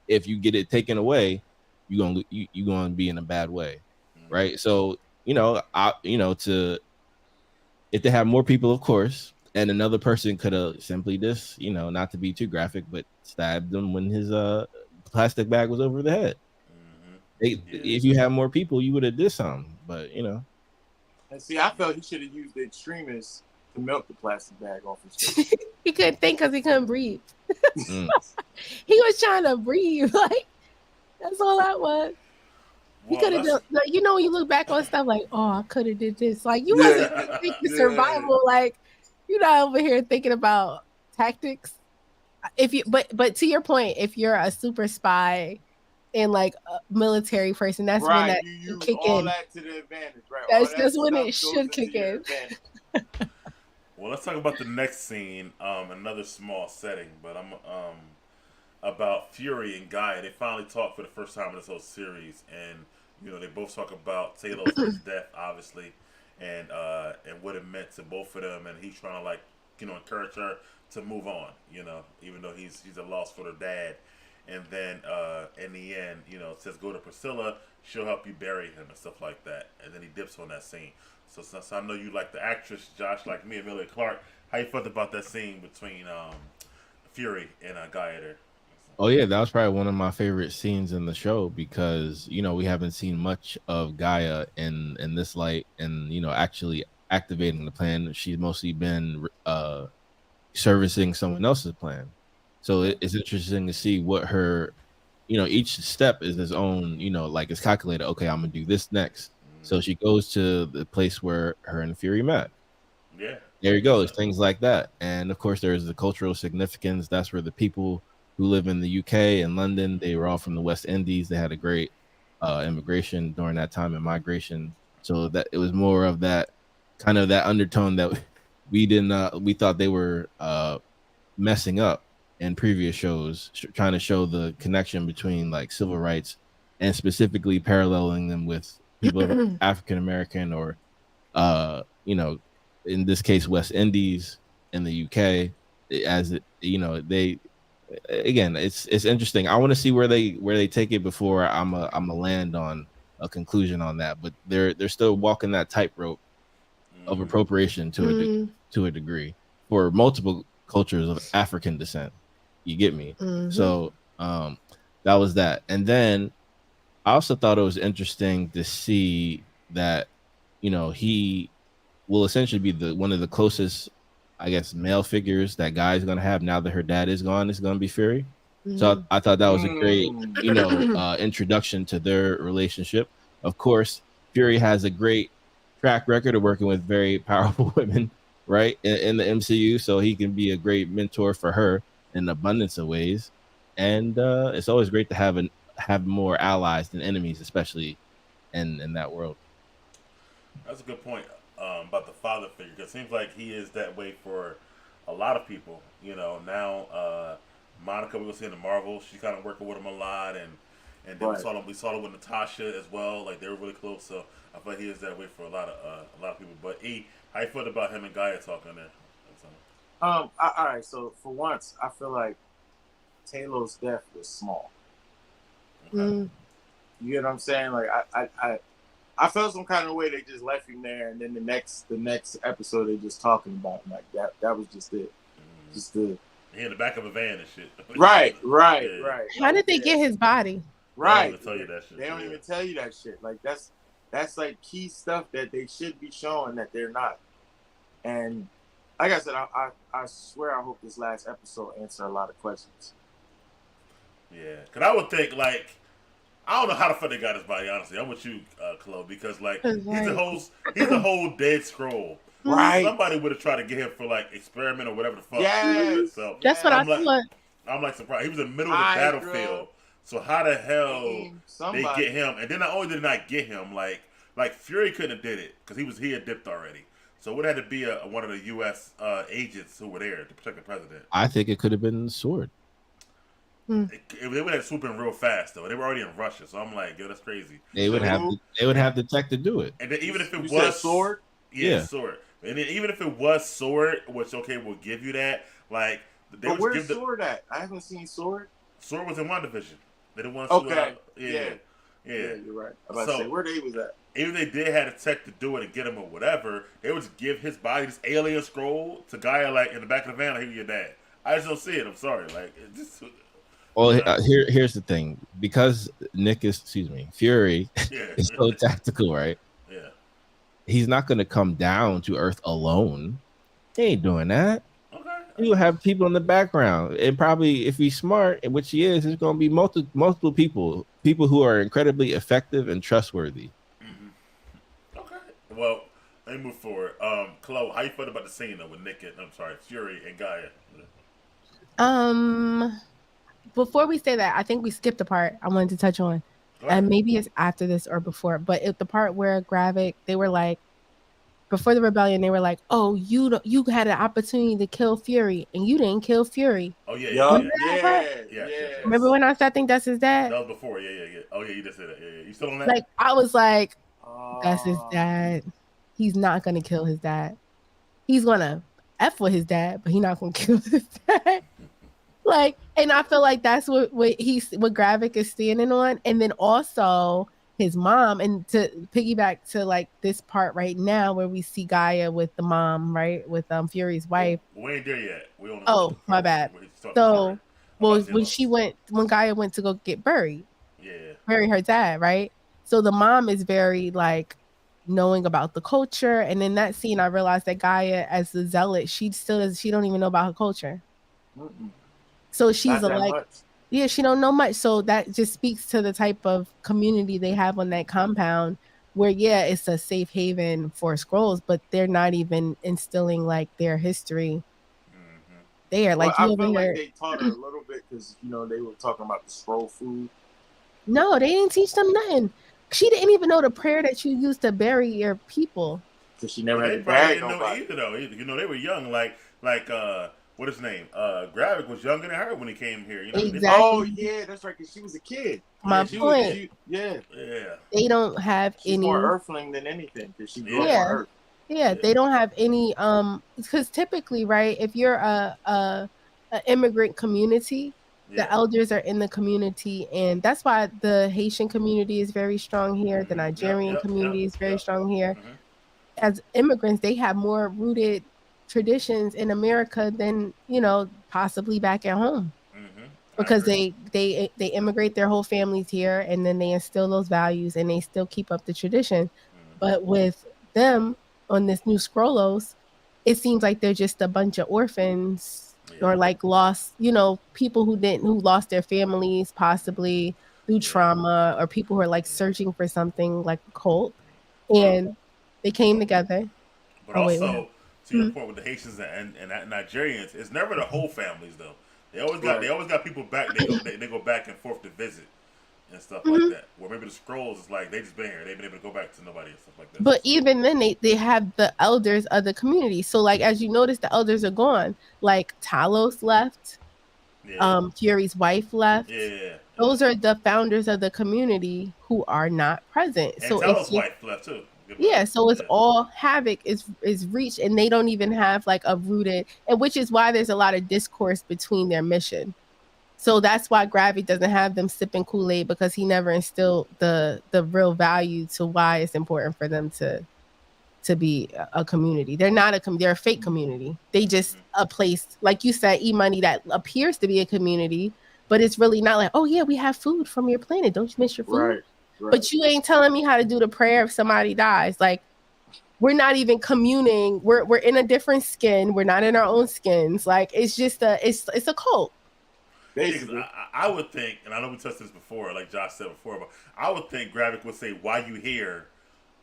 if you get it taken away, you're gonna be in a bad way, right? So if they have more people, of course, and another person could have simply just, not to be too graphic, but stabbed him when his plastic bag was over the head. If you had more people, you would have did something, but And see, I felt he should have used the extremists to melt the plastic bag off his face. He couldn't think because he couldn't breathe. He was trying to breathe. Like, that's all that was. He could have done, like, when you look back on stuff like, oh, I could have did this. Like, you wasn't thinking survival. Like, you're not over here thinking about tactics. But to your point, if you're a super spy and like a military person, that's when that you kick all in. that to the advantage, right? That's when it should kick in. Well, let's talk about the next scene. Another small setting, but I'm about Fury and Guy. They finally talked for the first time in this whole series, and they both talk about Talos' death, obviously, and what it meant to both of them, and he's trying to encourage her to move on, even though he's a loss for their dad. And then in the end, says go to Priscilla, she'll help you bury him and stuff like that. And then he dips on that scene. So I know you like the actress, Josh, like me, Emilia Clarke. How you felt about that scene between Fury and Guy there? Oh yeah, that was probably one of my favorite scenes in the show because we haven't seen much of Gaia in this light and actually activating the plan. She's mostly been servicing someone else's plan. So it's interesting to see what her, each step is his own, like it's calculated. Okay, I'm gonna do this next. So she goes to the place where her and Fury met. Yeah, there you go. It's things like that, and of course there's the cultural significance. That's where the people who live in the UK and London, they were all from the West Indies. They had a great immigration during that time and migration. So that it was more of that kind of that undertone that we didn't. We thought they were messing up in previous shows, trying to show the connection between like civil rights and specifically paralleling them with people of African American or in this case West Indies in the UK. As it, they again, it's interesting. I want to see where they take it before I'm a land on a conclusion on that. But they're still walking that tightrope of appropriation to a degree for multiple cultures of African descent. You get me? So that was that. And then I also thought it was interesting to see that he will essentially be one of the closest, I guess, male figures that Guy is going to have now that her dad is gone. Is going to be Fury. So I thought that was a great, introduction to their relationship. Of course, Fury has a great track record of working with very powerful women, right, in the MCU. So he can be a great mentor for her in an abundance of ways. And it's always great to have more allies than enemies, especially in that world. That's a good point about the father figure, because it seems like he is that way for a lot of people. Now Monica, we were seeing the Marvel, she's kind of working with him a lot, and then we saw them with Natasha as well. Like they were really close. So I feel like he is that way for a lot of people. But how you felt about him and Gaia talking there? All right. So for once, I feel like Talos' death was small. You know what I'm saying? Like I felt some kind of way they just left him there, and then the next episode they just talking about him. Like that was just it. Just the in the back of a van and shit. Right. How did they get his body? Right. They don't even tell you that shit. They don't even tell you that shit. Like that's like key stuff that they should be showing that they're not. And like I said, I swear I hope this last episode answers a lot of questions. Yeah, because I would think like I don't know how the fuck they got his body. Honestly, I'm with you, Chloe, because like he's a whole dead scroll. Right. Somebody would have tried to get him for like experiment or whatever the fuck. Yes. So that's what I thought. I'm like surprised. He was in the middle of the battlefield. So how the hell they get him? And then not only did they not get him, like Fury couldn't have did it because he had dipped already. So it would have to be one of the U.S. Agents who were there to protect the president. I think it could have been Sword. They would have swooped in real fast though. They were already in Russia, so I'm like, yo, that's crazy. They would have the tech to do it. And then even if it was Sword, Sword. And then even if it was Sword, which we'll give you that. Like, but where's Sword at? I haven't seen Sword. Sword was in WandaVision. They didn't want to. Okay. Yeah. Yeah, you're right. I'm about So to say where they was at. even if they did have the tech to do it and get him or whatever, they would just give his body this alien scroll to Gaia like in the back of the van like he was your dad. I just don't see it. I'm sorry. Like it just Well, you know, here's the thing. Because Fury yeah. is so tactical, right? Yeah. He's not going to come down to Earth alone. He ain't doing that. Okay. He will have people in the background, and probably if he's smart, and which he is, there's going to be multiple people who are incredibly effective and trustworthy. Okay. Well, let me move forward. Chloe, how you felt about the scene though with Fury and Gaia? Before we say that, I think we skipped a part I wanted to touch on, Go ahead. and maybe it's after this or before. But the part where Gravik, they were like, before the rebellion, they were like, "Oh, you had an opportunity to kill Fury, and you didn't kill Fury." Oh yeah, Yup. yeah, Remember yeah. that part? Yes. Remember when I said I think that's his That dad? was before. Yeah. Oh yeah, you just said that. Yeah. You still on that? Like I was like, that's his Oh, dad. He's not gonna kill his dad. He's gonna f with his dad, but he's not gonna kill his dad. Like, and I feel like that's what Gravik is standing on, and then also his mom. And to piggyback to like this part right now where we see Gaia with the mom, right, with Fury's wife. We ain't there yet. We on Oh, my bad. So, well, when Gaia went to go get bury her dad, right? So the mom is very like knowing about the culture, and in that scene, I realized that Gaia, as the zealot, she don't even know about her culture. mm-mm. So she's Not that like, much. yeah, she don't know much. So that just speaks to the type of community they have on that compound, where it's a safe haven for scrolls, but they're not even instilling like their history there. Well, Like I you over feel like here. they taught her a little bit because they were talking about the scroll food. No, they didn't teach them nothing. She didn't even know the prayer that you use to bury your people. Because she never Well, had they to probably bag didn't know nobody. either though. You know, they were young. Like what his name? Gravik was younger than her when he came here. You know. Exactly. Oh yeah, that's right. Because she was a kid. My She point. yeah. They don't have She's any more Earthling than anything because she grew up on Earth. Yeah, they don't have any because typically, right, if you're a immigrant community, the elders are in the community, and that's why the Haitian community is very strong here. The Nigerian community is very strong here. As immigrants, they have more rooted traditions in America than possibly back at home, because they immigrate their whole families here, and then they instill those values, and they still keep up the tradition. But with them on this new Scrollos, it seems like they're just a bunch of orphans or like lost, people who lost their families possibly through trauma, or people who are like searching for something like a cult, and they came together. But to your point with the Haitians and Nigerians, it's never the whole families though. They always got people back. They go back and forth to visit and stuff like that. Where maybe the scrolls is like they just been here. They've been able to go back to nobody and stuff like that. But even then, they have the elders of the community. So like as you notice, the elders are gone. Like Talos left. Fury's wife left. Those are the founders of the community who are not present. And Talos' wife left too. So it's all havoc is reached, and they don't even have like a rooted, and which is why there's a lot of discourse between their mission. So that's why Gravik doesn't have them sipping Kool-Aid, because he never instilled the real value to why it's important for them to be a community. They're not they're a fake community. They just a place, like you said, E-Money, that appears to be a community, but it's really not. Like, oh yeah, we have food from your planet. Don't you miss your food? Right. But you ain't telling me how to do the prayer if somebody dies. Like, we're not even communing. We're in a different skin. We're not in our own skins. Like, it's just it's a cult. Basically, I would think, and I know we touched this before, like Josh said before, but I would think Gravik would say, "Why you here?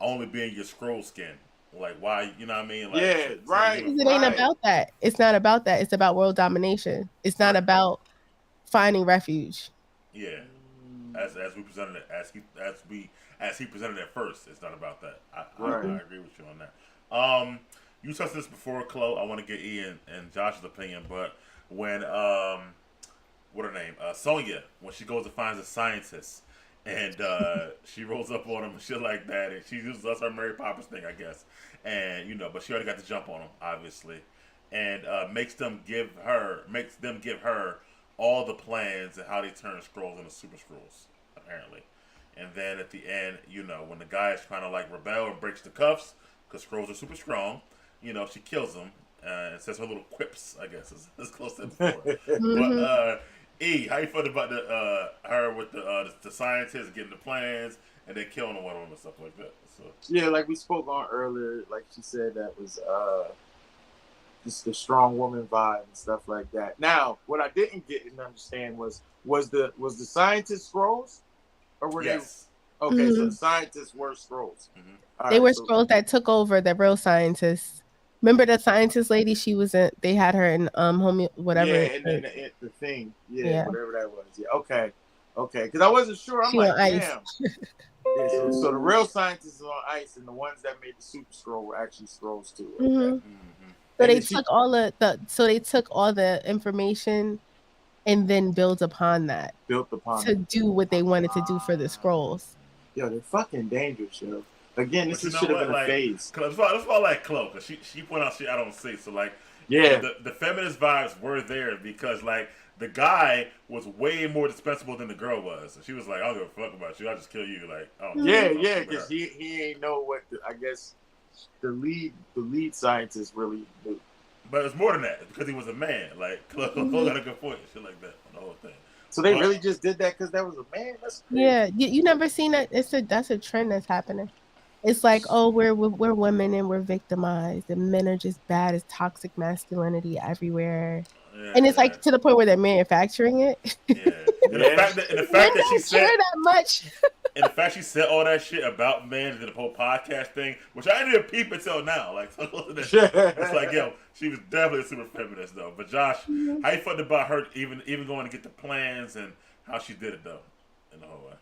Only being your scroll skin. Like, why? You know what I mean? Like, right. It ain't about that. It's not about that. It's about world domination. It's not about finding refuge. Yeah. As we presented it, as he presented it first, it's not about that. I agree with you on that. You touched this before, Chloe. I want to get Ian and Josh's opinion, but when what her name, Sonya, when she goes and finds a scientist, and she rolls up on him and shit like that, and she uses that's her Mary Poppins thing, I guess, and but she already got the jump on him, obviously, and makes them give her all the plans and how they turn scrolls into super scrolls, apparently. And then at the end, when the guy is trying to like rebel and breaks the cuffs, because Skrulls are super strong, she kills him and says her little quips. I guess is close to before. But Mhm. E, how you feel about the her with the scientists getting the plans and then killing one of them and stuff like that? So Yeah, like we spoke on earlier, like she said, that was just the strong woman vibe and stuff like that. Now, what I didn't get and understand was the scientists Skrulls, or were yes, they? Okay, so Mhm. the scientists were Skrulls. Mhm. All They right, were so scrolls that took over the real scientists. Remember the scientist lady? She was in. They had her in home whatever. yeah, and then the thing, yeah, Yeah. whatever that was. Yeah, okay, because I wasn't sure. I'm She like, on ice. damn. Yeah, so the real scientists are on ice, and the ones that made the Super Scroll were actually Skrulls too. Okay. Mhm. Mhm. So And they then she- took all they took all the information and then built upon that built upon to it. do what they wanted to do for the scrolls. Yo, they're fucking dangerous, yo. Again, But this you know should have what? been a Like, phase. that's why I like Chloe, because she pointed out shit I don't see. So like, Yeah, the feminist vibes were there because like the guy was way more dispensable than the girl was. So she was like, I don't give a fuck about you. I'll just kill you. Like, I don't know. yeah, I'll yeah, keep because her. he ain't know what I guess the lead scientist really knew. But it's more than that. It's because he was a man. Like, Chloe got a good point. Shit like that on the whole thing. So they But- really just did that because that was a man. That's crazy. Yeah, you never seen that. That's a trend that's happening. It's like, oh, we're women and we're victimized, and men are just bad as toxic masculinity everywhere. Yeah. And it's like to the point where they're manufacturing it. Yeah. And Yeah. the Men fact that she don't said care that much. and the fact she said all that shit about men and the whole podcast thing, which I didn't even peep until now. Like, so close to that shit. It's like, yo, she was definitely a super feminist though. But Josh, how you felt about her even going to get the plans and how she did it though, in the whole way?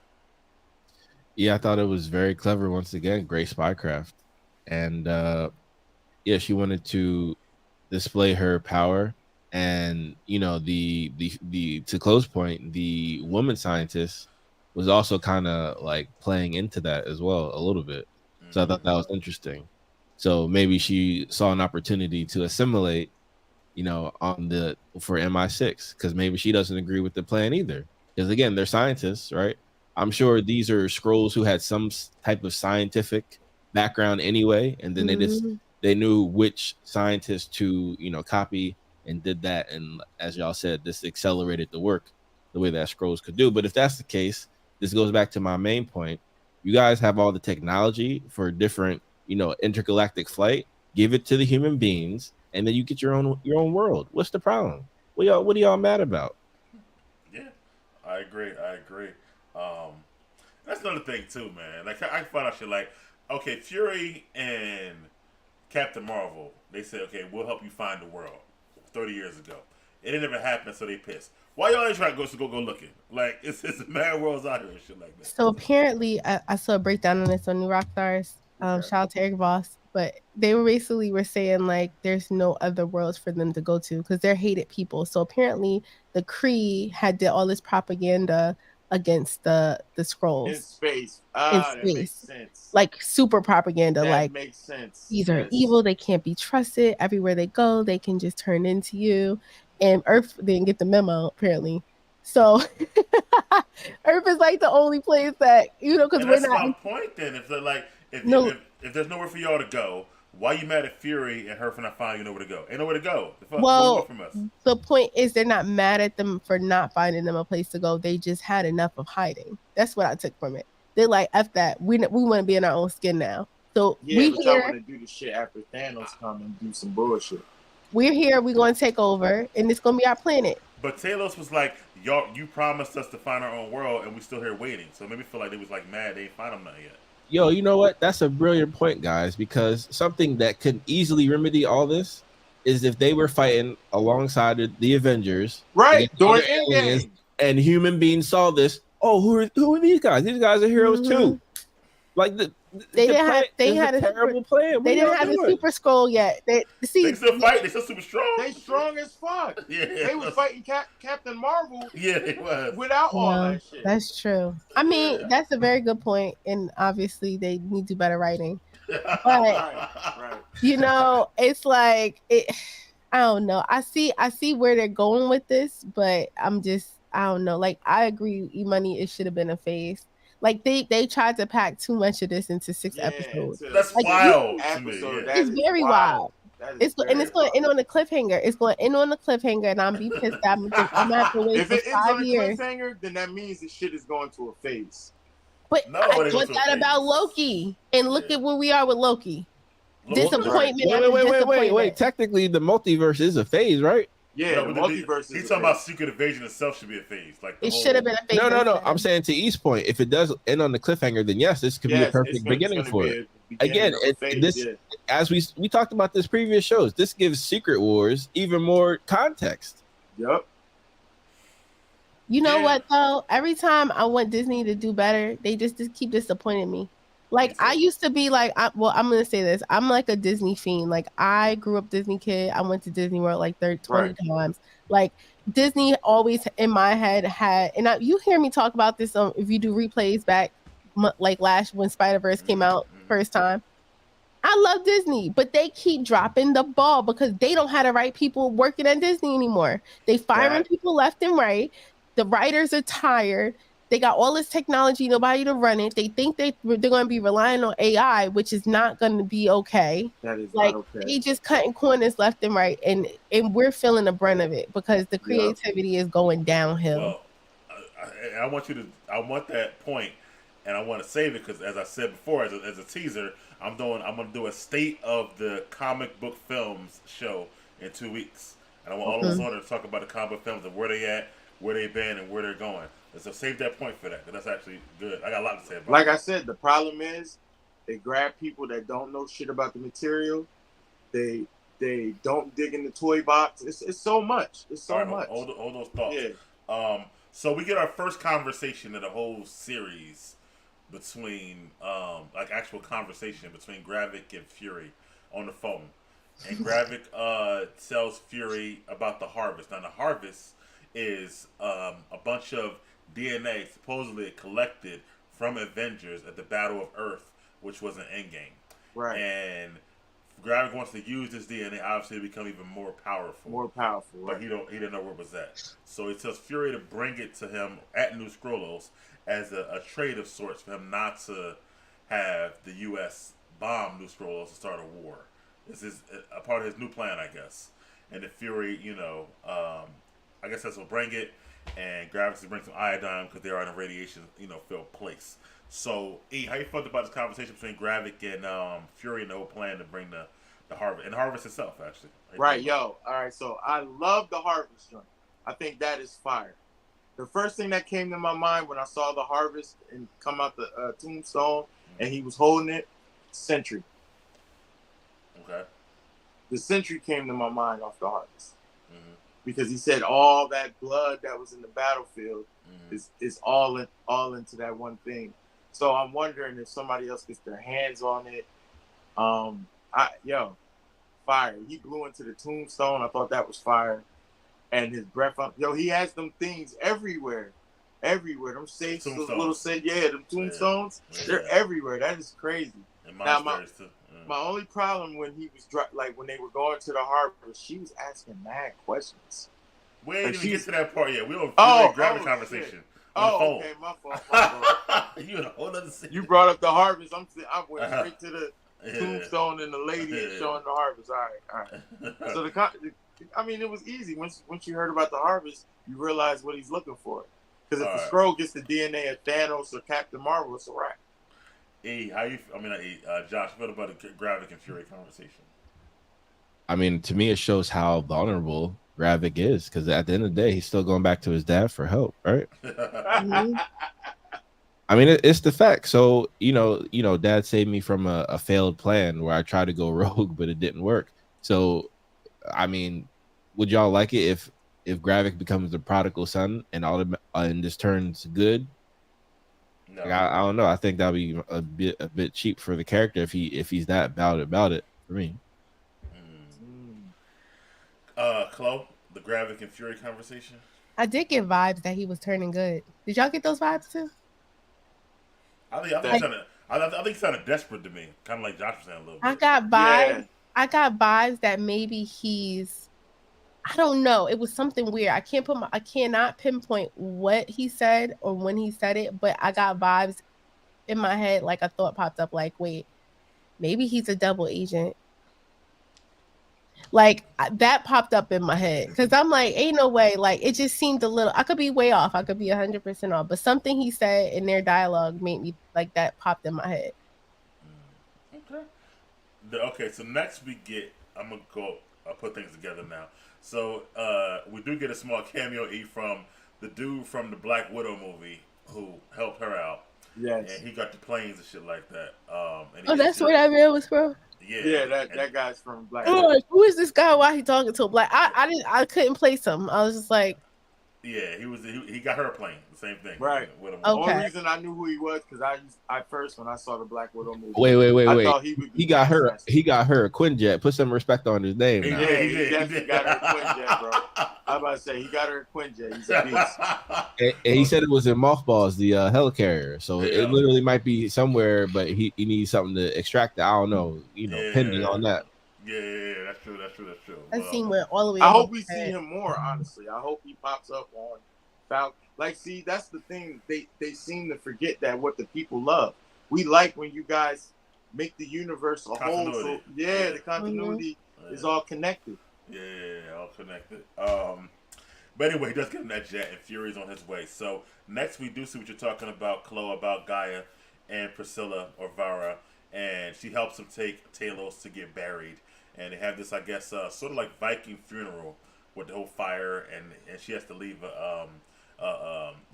Yeah, I thought it was very clever. Once again, great spycraft, and yeah, she wanted to display her power, and the to close point, the woman scientist was also kind of like playing into that as well a little bit. So I thought that was interesting. So maybe she saw an opportunity to assimilate, for MI6, because maybe she doesn't agree with the plan either. Because again, they're scientists, right? I'm sure these are scrolls who had some type of scientific background anyway, and then they knew which scientists to copy and did that. And as y'all said, this accelerated the work the way that scrolls could do. But if that's the case, this goes back to my main point. You guys have all the technology for different intergalactic flight. Give it to the human beings, and then you get your own world. What's the problem? What are y'all mad about? Yeah, I agree. That's another thing too, man. Like I find out shit like, okay, Fury and Captain Marvel, they said, okay, we'll help you find the world 30 years ago. It didn't ever happen, so they pissed. Why y'all ain't trying to go looking? Like it's mad worlds out here and shit like that. So apparently, I saw a breakdown on this on New Rockstars. Okay. Shout out to Eric Voss, but they were saying like there's no other worlds for them to go to because they're hated people. So apparently, the Kree had did all this propaganda against the In Skrulls, space. space. That makes sense. like super propaganda. That Like makes sense. these are Yes. evil. They can't be trusted. Everywhere they go, they can just turn into you. And Earth didn't get the memo apparently. So Earth is like the only place that because And we're that's not. my point. Then, if they're like, No. if there's nowhere for y'all to go, why you mad at Fury and her for not finding you nowhere to go? Ain't nowhere to go. The fuck, Well, what from us? The point is they're not mad at them for not finding them a place to go. They just had enough of hiding. That's what I took from it. They're like, F that. We want to be in our own skin now. So Yeah, but y'all want to do the shit after Thanos come and do some bullshit. we're here. We're going to take over, and it's going to be our planet. But Talos was like, you promised us to find our own world, and we still here waiting. So it made me feel like they was like mad they ain't find them nothing yet. Yo, you know what? That's a brilliant point, guys, because something that could easily remedy all this is if they were fighting alongside the Avengers. Right, against during other aliens, Endgame. and human beings saw this. Oh, who are these guys? These guys are heroes too. Like They didn't have- they it's had a terrible plan. What They are didn't y'all have the doing? Super Scroll yet. They still fight. They still super strong. They strong as fuck. Yeah, They was fighting Captain Marvel Yeah, it was. without all No, that shit. that's true. I mean, Yeah. that's a very good point, and obviously they need to do better writing. right. It's like it. I don't know. I see where they're going with this, but I don't know. Like I agree, E-Money, it should have been a phase. Like they tried to pack too much of this into 6 Yeah, episodes. That's Like, wild to episode. me. That It's is very wild. That is It's going to wild. end on a cliffhanger. It's going to end on a cliffhanger, and I'm be pissed. I'm gonna have to wait If for it ends 5 on a years. cliffhanger, then that means the shit is going to a phase. But No, I it ain't thought to a that phase. about Loki, and look Yeah. at where we are with Loki. Loki- Disappointment Wait, after wait, disappointment. Technically, the multiverse is a phase, right? Yeah, No, the but multiverse he's is talking a about phase. Secret Invasion itself should be a phase. Like the It whole- should have been a phase. No. I'm saying to East Point, if it does end on the cliffhanger, then yes, this could be a perfect beginning for it. Again, as we talked about this previous shows, this gives Secret Wars even more context. Yep. You know Yeah. what though? Every time I want Disney to do better, they just keep disappointing me. Like, I used to be like, I'm gonna say this. I'm like a Disney fiend. Like, I grew up Disney kid. I went to Disney World like 20 times. Like, Disney always in my head had, and you hear me talk about this if you do replays back, like last when Spider-Verse came out first time. I love Disney, but they keep dropping the ball because they don't have the right people working at Disney anymore. They firing people left and right. The writers are tired. They got all this technology, nobody to run it. They think they're going to be relying on AI, which is not going to be okay. That is like, not okay. They just cutting corners left and right, and we're feeling the brunt of it because the creativity is going downhill. Well, I want that point, and I want to save it because, as I said before, as a teaser, I'm going to do a state of the comic book films show in 2 weeks, and I want all of us on there to talk about the comic book films and where they at, where they've been, and where they're going. So save that point for that. That's actually good. I got a lot to say about it. Like I said, the problem is they grab people that don't know shit about the material. They don't dig in the toy box. It's so much. It's so much. All those thoughts. Yeah. So we get our first conversation of the whole series between like actual conversation between Gravik and Fury on the phone. And Gravik tells Fury about the harvest. Now the harvest is a bunch of DNA supposedly collected from Avengers at the Battle of Earth, which was an Endgame. Right. And Gravik wants to use this DNA obviously to become even more powerful. Right. But he didn't know where it was at. So he tells Fury to bring it to him at New Skrullos as a trade of sorts for him not to have the US bomb New Skrullos to start a war. This is a part of his new plan, I guess. And the Fury, I guess that's what bring it. And Gravik brings some iodine because they are in a radiation, filled place. So, E, how you felt about this conversation between Gravik and Fury and the whole plan to bring the harvest and harvest itself, actually? Right, yo. All right, so I love the harvest joint. I think that is fire. The first thing that came to my mind when I saw the harvest and come out the tombstone and he was holding it, Sentry. Okay. The Sentry came to my mind off the harvest. Because he said all that blood that was in the battlefield is all into that one thing. So I'm wondering if somebody else gets their hands on it. Fire. He blew into the tombstone. I thought that was fire. And his breath up. Yo, he has them things everywhere. Everywhere. Them safes, those little them tombstones, they're everywhere. That is crazy. And monsters too. My only problem when he was when they were going to the harbor, she was asking mad questions. We ain't even get to that part yet. We don't grab a conversation. Okay, my fault. You in a whole other scene. You brought up the harvest. I went straight to the tombstone and the lady and showing the harvest. All right. So it was easy. Once you heard about the harvest, you realize what he's looking for. Because if the Skrull gets the DNA of Thanos or Captain Marvel, it's a wrap. Josh, what about the Gravik and Fury conversation? I mean, to me, it shows how vulnerable Gravik is, because at the end of the day, he's still going back to his dad for help, right? I mean, it's the fact. So, Dad saved me from a failed plan where I tried to go rogue, but it didn't work. So, I mean, would y'all like it if Gravik becomes the prodigal son and this turns good? No. Like, I don't know. I think that'd be a bit cheap for the character if he's that about it for me. Chloe, the Gravik and Fury conversation. I did get vibes that he was turning good. Did y'all get those vibes too? I think he's kind of desperate to me, kind of like Josh was saying a little bit. I got vibes. Yeah. I got vibes that maybe he's. I don't know. It was something weird. I cannot pinpoint what he said or when he said it, but I got vibes in my head, like a thought popped up, like, wait, maybe he's a double agent. Like that popped up in my head because I'm like, ain't no way. Like it just seemed a little. I could be way off. I could be 100% off. But something he said in their dialogue made me like that popped in my head. Okay. Okay. So next we get. I'm gonna go. I'll put things together now. So we do get a small cameo from the dude from the Black Widow movie who helped her out. Yes. And he got the planes and shit like that. And oh, that's where that man was from. Yeah, that guy's from Black. Oh, who is this guy? Why he talking to him? Like I couldn't place him. I was just like, yeah, he got her a plane. The same thing, right? With him. The only reason I knew who he was because I first when I saw the Black Widow movie. Wait. I thought he got her. He got her a Quinjet. Put some respect on his name. He now. did. He definitely got her a Quinjet, bro. I'm about to say he got her a Quinjet. He's a beast. And he said it was in mothballs, the helicarrier. So it literally might be somewhere, but he needs something to extract it. I don't know. Pending on that. Yeah, that's true. That scene went all the way. I hope we see him more. Honestly, I hope he pops up on Falcon. Like, see, that's the thing. They seem to forget that what the people love. We like when you guys make the universe a whole. So, the continuity is all connected. Yeah, all connected. But anyway, he does get in that jet, and Fury's on his way. So next, we do see what you're talking about, Chloe, about Gaia and Priscilla or Vara, and she helps him take Talos to get buried. And they have this, I guess, sort of like Viking funeral with the whole fire, and she has to leave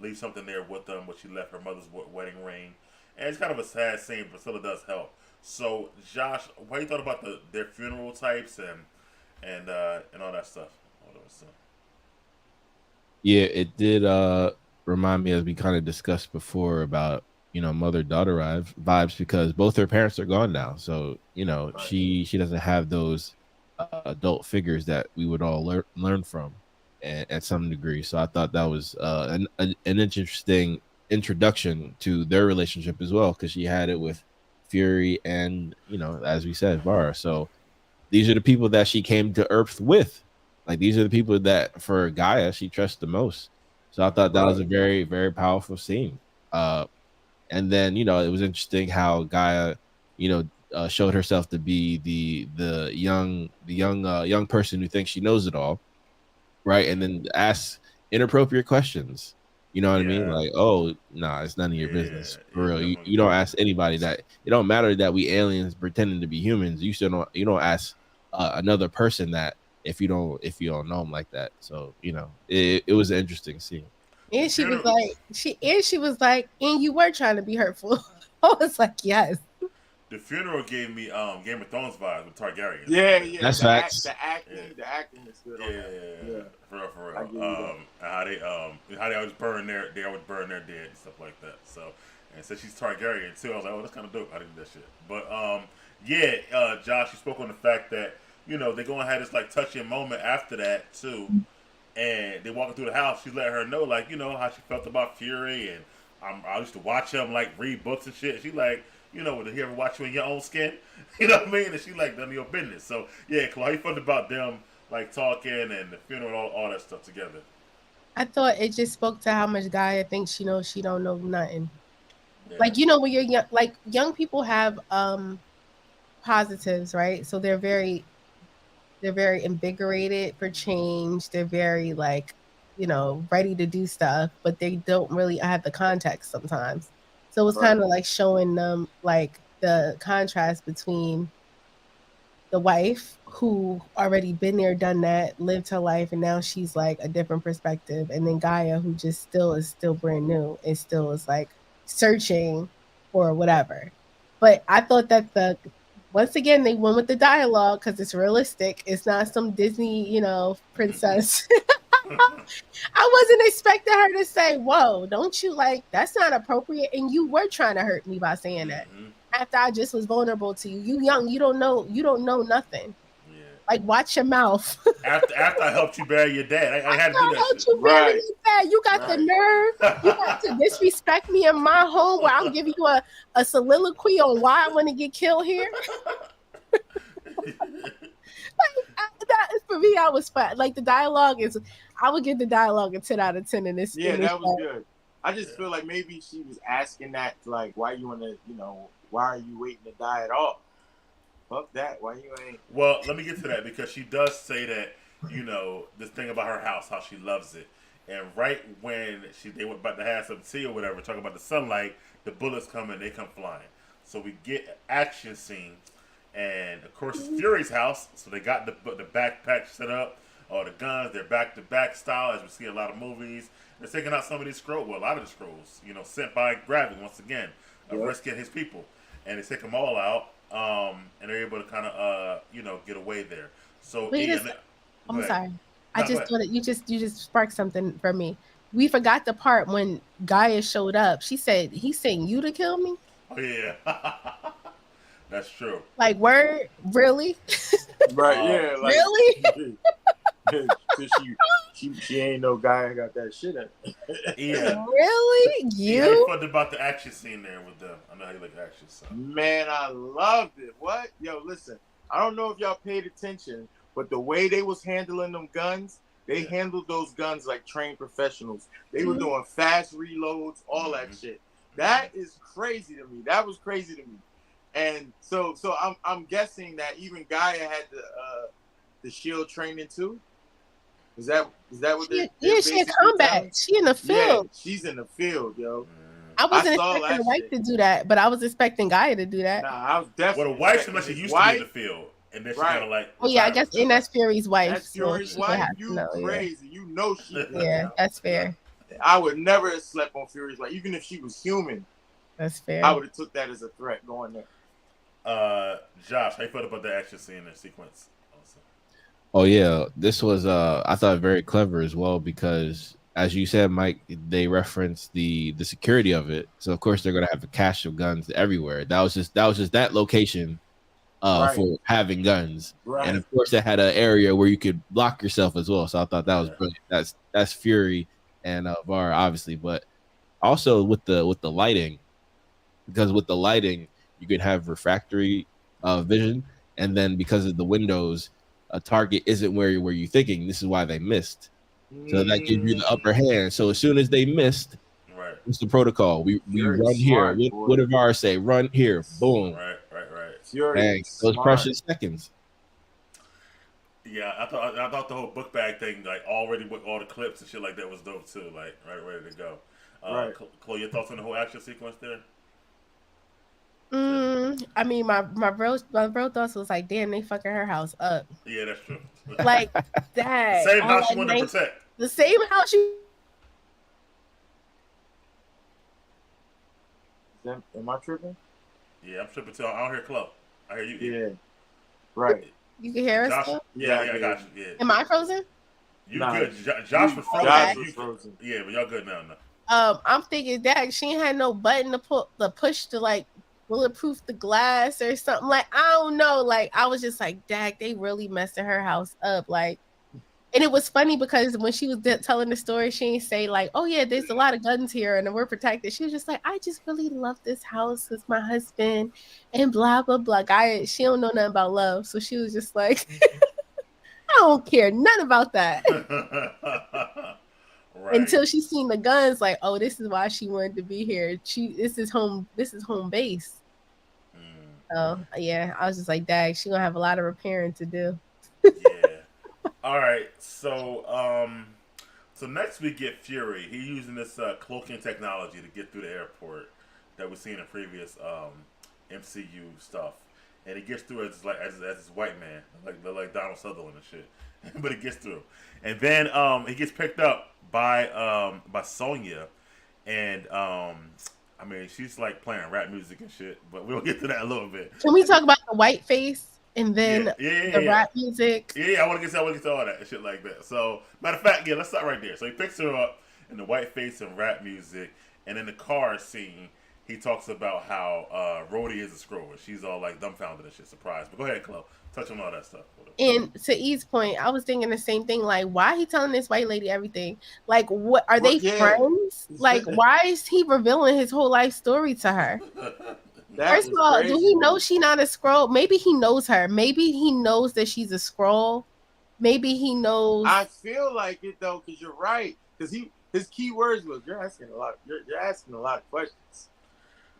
leave something there with them, which she left her mother's wedding ring. And it's kind of a sad scene. Priscilla does help. So, Josh, what do you thought about their funeral types and all that stuff? Yeah, it did remind me, as we kind of discussed before, about mother-daughter vibes, because both her parents are gone now. So right. she doesn't have those adult figures that we would all learn from at some degree. So I thought that was an interesting introduction to their relationship as well, because she had it with Fury and as we said, Vara. So these are the people that she came to Earth with. Like, these are the people that, for Gaia, she trusts the most. So I thought that was a very, very powerful scene. And then, it was interesting how Gaia, showed herself to be the young person who thinks she knows it all, right? And then asks inappropriate questions. You know what I mean? Like, oh, nah, it's none of your business. For real, you don't ask anybody that. It don't matter that we aliens pretending to be humans. You still don't. You don't ask another person that if you don't know them like that. So it was an interesting scene. And she was like, and you were trying to be hurtful. I was like, yes. The funeral gave me Game of Thrones vibes with Targaryen. Yeah. That's facts. The acting is good. Yeah. For real. How they always burn their dead and stuff like that. So, and since she's Targaryen too, I was like, oh, that's kind of dope. I did that shit. But Josh, you spoke on the fact that they're gonna have this like touching moment after that too. And they walking through the house. She's letting her know, like, how she felt about Fury, and I used to watch him like read books and shit. She like, did he ever watch you in your own skin? You know what I mean? And she like, none of your business. So yeah, Chloe, how you felt about them like talking and the funeral, all that stuff together? I thought it just spoke to how much Gaia thinks she knows she don't know nothing. Yeah. Like when you're young, like young people have positives, right? So they're very invigorated for change. They're very ready to do stuff, but they don't really have the context sometimes. So it was kind of like showing them like the contrast between the wife who already been there, done that, lived her life, and now she's like a different perspective. And then Gaia, who just is still brand new and still is like searching for whatever. But I thought that once again, they went with the dialogue because it's realistic. It's not some Disney, princess. I wasn't expecting her to say, whoa, don't you that's not appropriate. And you were trying to hurt me by saying that. After I just was vulnerable to you. You young, you don't know nothing. Yeah. Like, watch your mouth. after I helped you bury your dad. I had to do that. Helped you bury your dad. You got the nerve. You got to disrespect me in my home where I'm giving you a soliloquy on why I want to get killed here. For me, I was fun. Like, the dialogue is, I would give the dialogue a 10 out of 10 in this. Yeah, that was good. I just feel like maybe she was asking that, like, why you want to, why are you waiting to die at all? Fuck that. Why you ain't? Well, let me get to that because she does say that, this thing about her house, how she loves it. And right when they were about to have some tea or whatever, talking about the sunlight, the bullets come and they come flying. So we get an action scene, and of course it's Fury's house. So they got the backpack set up, all the guns. They're back to back style, as we see a lot of movies. They're taking out some of these scrolls, well, a lot of the scrolls, sent by Gravik once again, risking his people, and they take them all out, and they're able to kind of get away there. So I'm sorry. I just thought that you just sparked something for me. We forgot the part when Gaia showed up. She said, "He's saying you to kill me." Oh yeah, that's true. Like, word, really? Right? Yeah. Like, really? Cause she ain't no guy got that shit in. Yeah. Really? You? How you felt about the action scene there with them? I know how you like action stuff. Man, I loved it. What? Yo, listen. I don't know if y'all paid attention, but the way they was handling them guns, they handled those guns like trained professionals. They were doing fast reloads, all that shit. That is crazy to me. That was crazy to me. And so I'm guessing that even Gaia had the shield training too. Is that what they're she in combat. She in the field. Yeah, she's in the field, yo. I wasn't expecting the wife to do that, but I was expecting Gaia to do that. Nah, I was definitely. Well, the wife seemed like she used to be in the field, and then she kind of like. Oh yeah, I guess, and that's Fury's wife. That's Fury's wife. You crazy? You know she. Yeah, that's fair. I would never have slept on Fury's wife, even if she was human. That's fair. I would have took that as a threat going there. Josh, how you felt about the action scene and sequence? Oh yeah, this was I thought very clever as well because, as you said, Mike, they referenced the security of it. So of course they're gonna have a cache of guns everywhere. That was just that location for having guns, and of course they had an area where you could block yourself as well. So I thought that was brilliant. That's Fury and Var obviously, but also with the lighting, because with the lighting you could have refractory vision, and then because of the windows, a target isn't where you're thinking. This is why they missed. So that gives you the upper hand. So as soon as they missed, what's the protocol? We run smart, here. What did VAR say? Run here. Boom. Right. Dang, those precious seconds. Yeah, I thought the whole book bag thing, like already with all the clips and shit like that, was dope too. Like ready to go. Chloe, your thoughts on the whole action sequence there? I mean, my real thoughts was like, damn, they fucking her house up. Yeah, that's true. Like that. Same house you want to protect. The same house you. Am I tripping? Yeah, I'm tripping too. I don't hear Chloe. I hear you. Yeah. Right. You can hear us. Josh, yeah, I got you. Yeah. Am I frozen? You good? Josh was frozen. Josh was frozen. Yeah, but y'all good now. I'm thinking that she ain't had no button to push to like bulletproof the glass or something. Like, I don't know. Like, I was just like, dag, they really messing her house up. Like, and it was funny because when she was telling the story, she ain't say like, oh yeah, there's a lot of guns here and we're protected. She was just like, I just really love this house with my husband and blah blah blah. She don't know nothing about love, so she was just like, I don't care none about that. Until she seen the guns, like, oh, this is why she wanted to be here. This is home base. So yeah, I was just like, dag, she gonna have a lot of repairing to do. Yeah. All right. So next we get Fury. He's using this cloaking technology to get through the airport that we've seen in previous MCU stuff, and he gets through as this white man, like Donald Sutherland and shit. But he gets through, and then he gets picked up by Sonya, and I mean she's like playing rap music and shit. But we'll get to that a little bit. Can we talk about the white face and then the rap music? Yeah, I want to get to all that shit like that. So matter of fact, let's start right there. So he picks her up in the white face and rap music, and in the car scene, he talks about how Rhodey is a scroll. She's all like dumbfounded and shit, surprised. But go ahead, Chloe. Touch on all that stuff. And to E's point, I was thinking the same thing. Like, why he telling this white lady everything? Like, what are they friends? Like, why is he revealing his whole life story to her? First of all, do he know she not a scroll? Maybe he knows her. Maybe he knows that she's a scroll. Maybe he knows. I feel like it though, because you're right. Because his key words was, "You're asking a lot. You're asking a lot of questions."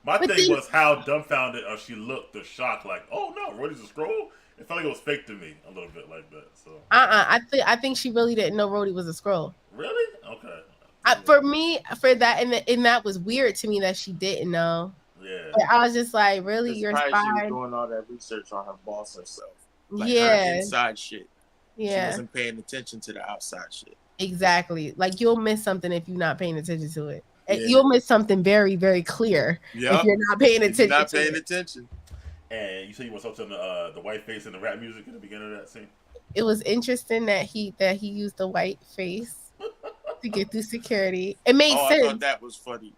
My But thing then- was how dumbfounded she looked, the shock, like, "Oh no, Rhodey's a scroll." It felt like it was fake to me a little bit like that. So I think she really didn't know Rhodey was a scroll. really, okay. For me, for that, and that was weird to me that she didn't know. Yeah. But I was just like, really, It's you're probably she was spying? doing all that research on her boss herself, like her Yeah, inside shit. She yeah, wasn't paying attention to the outside shit. exactly. Like you'll miss something if you're not paying attention to it. And Yeah. you'll miss something very, very clear Yeah, if you're not paying if you're attention. not to paying it. attention. And you said you were talking the white face and the rap music at the beginning of that scene. It was interesting that he used the white face to get through security. It made Oh, I sense. thought that was funny.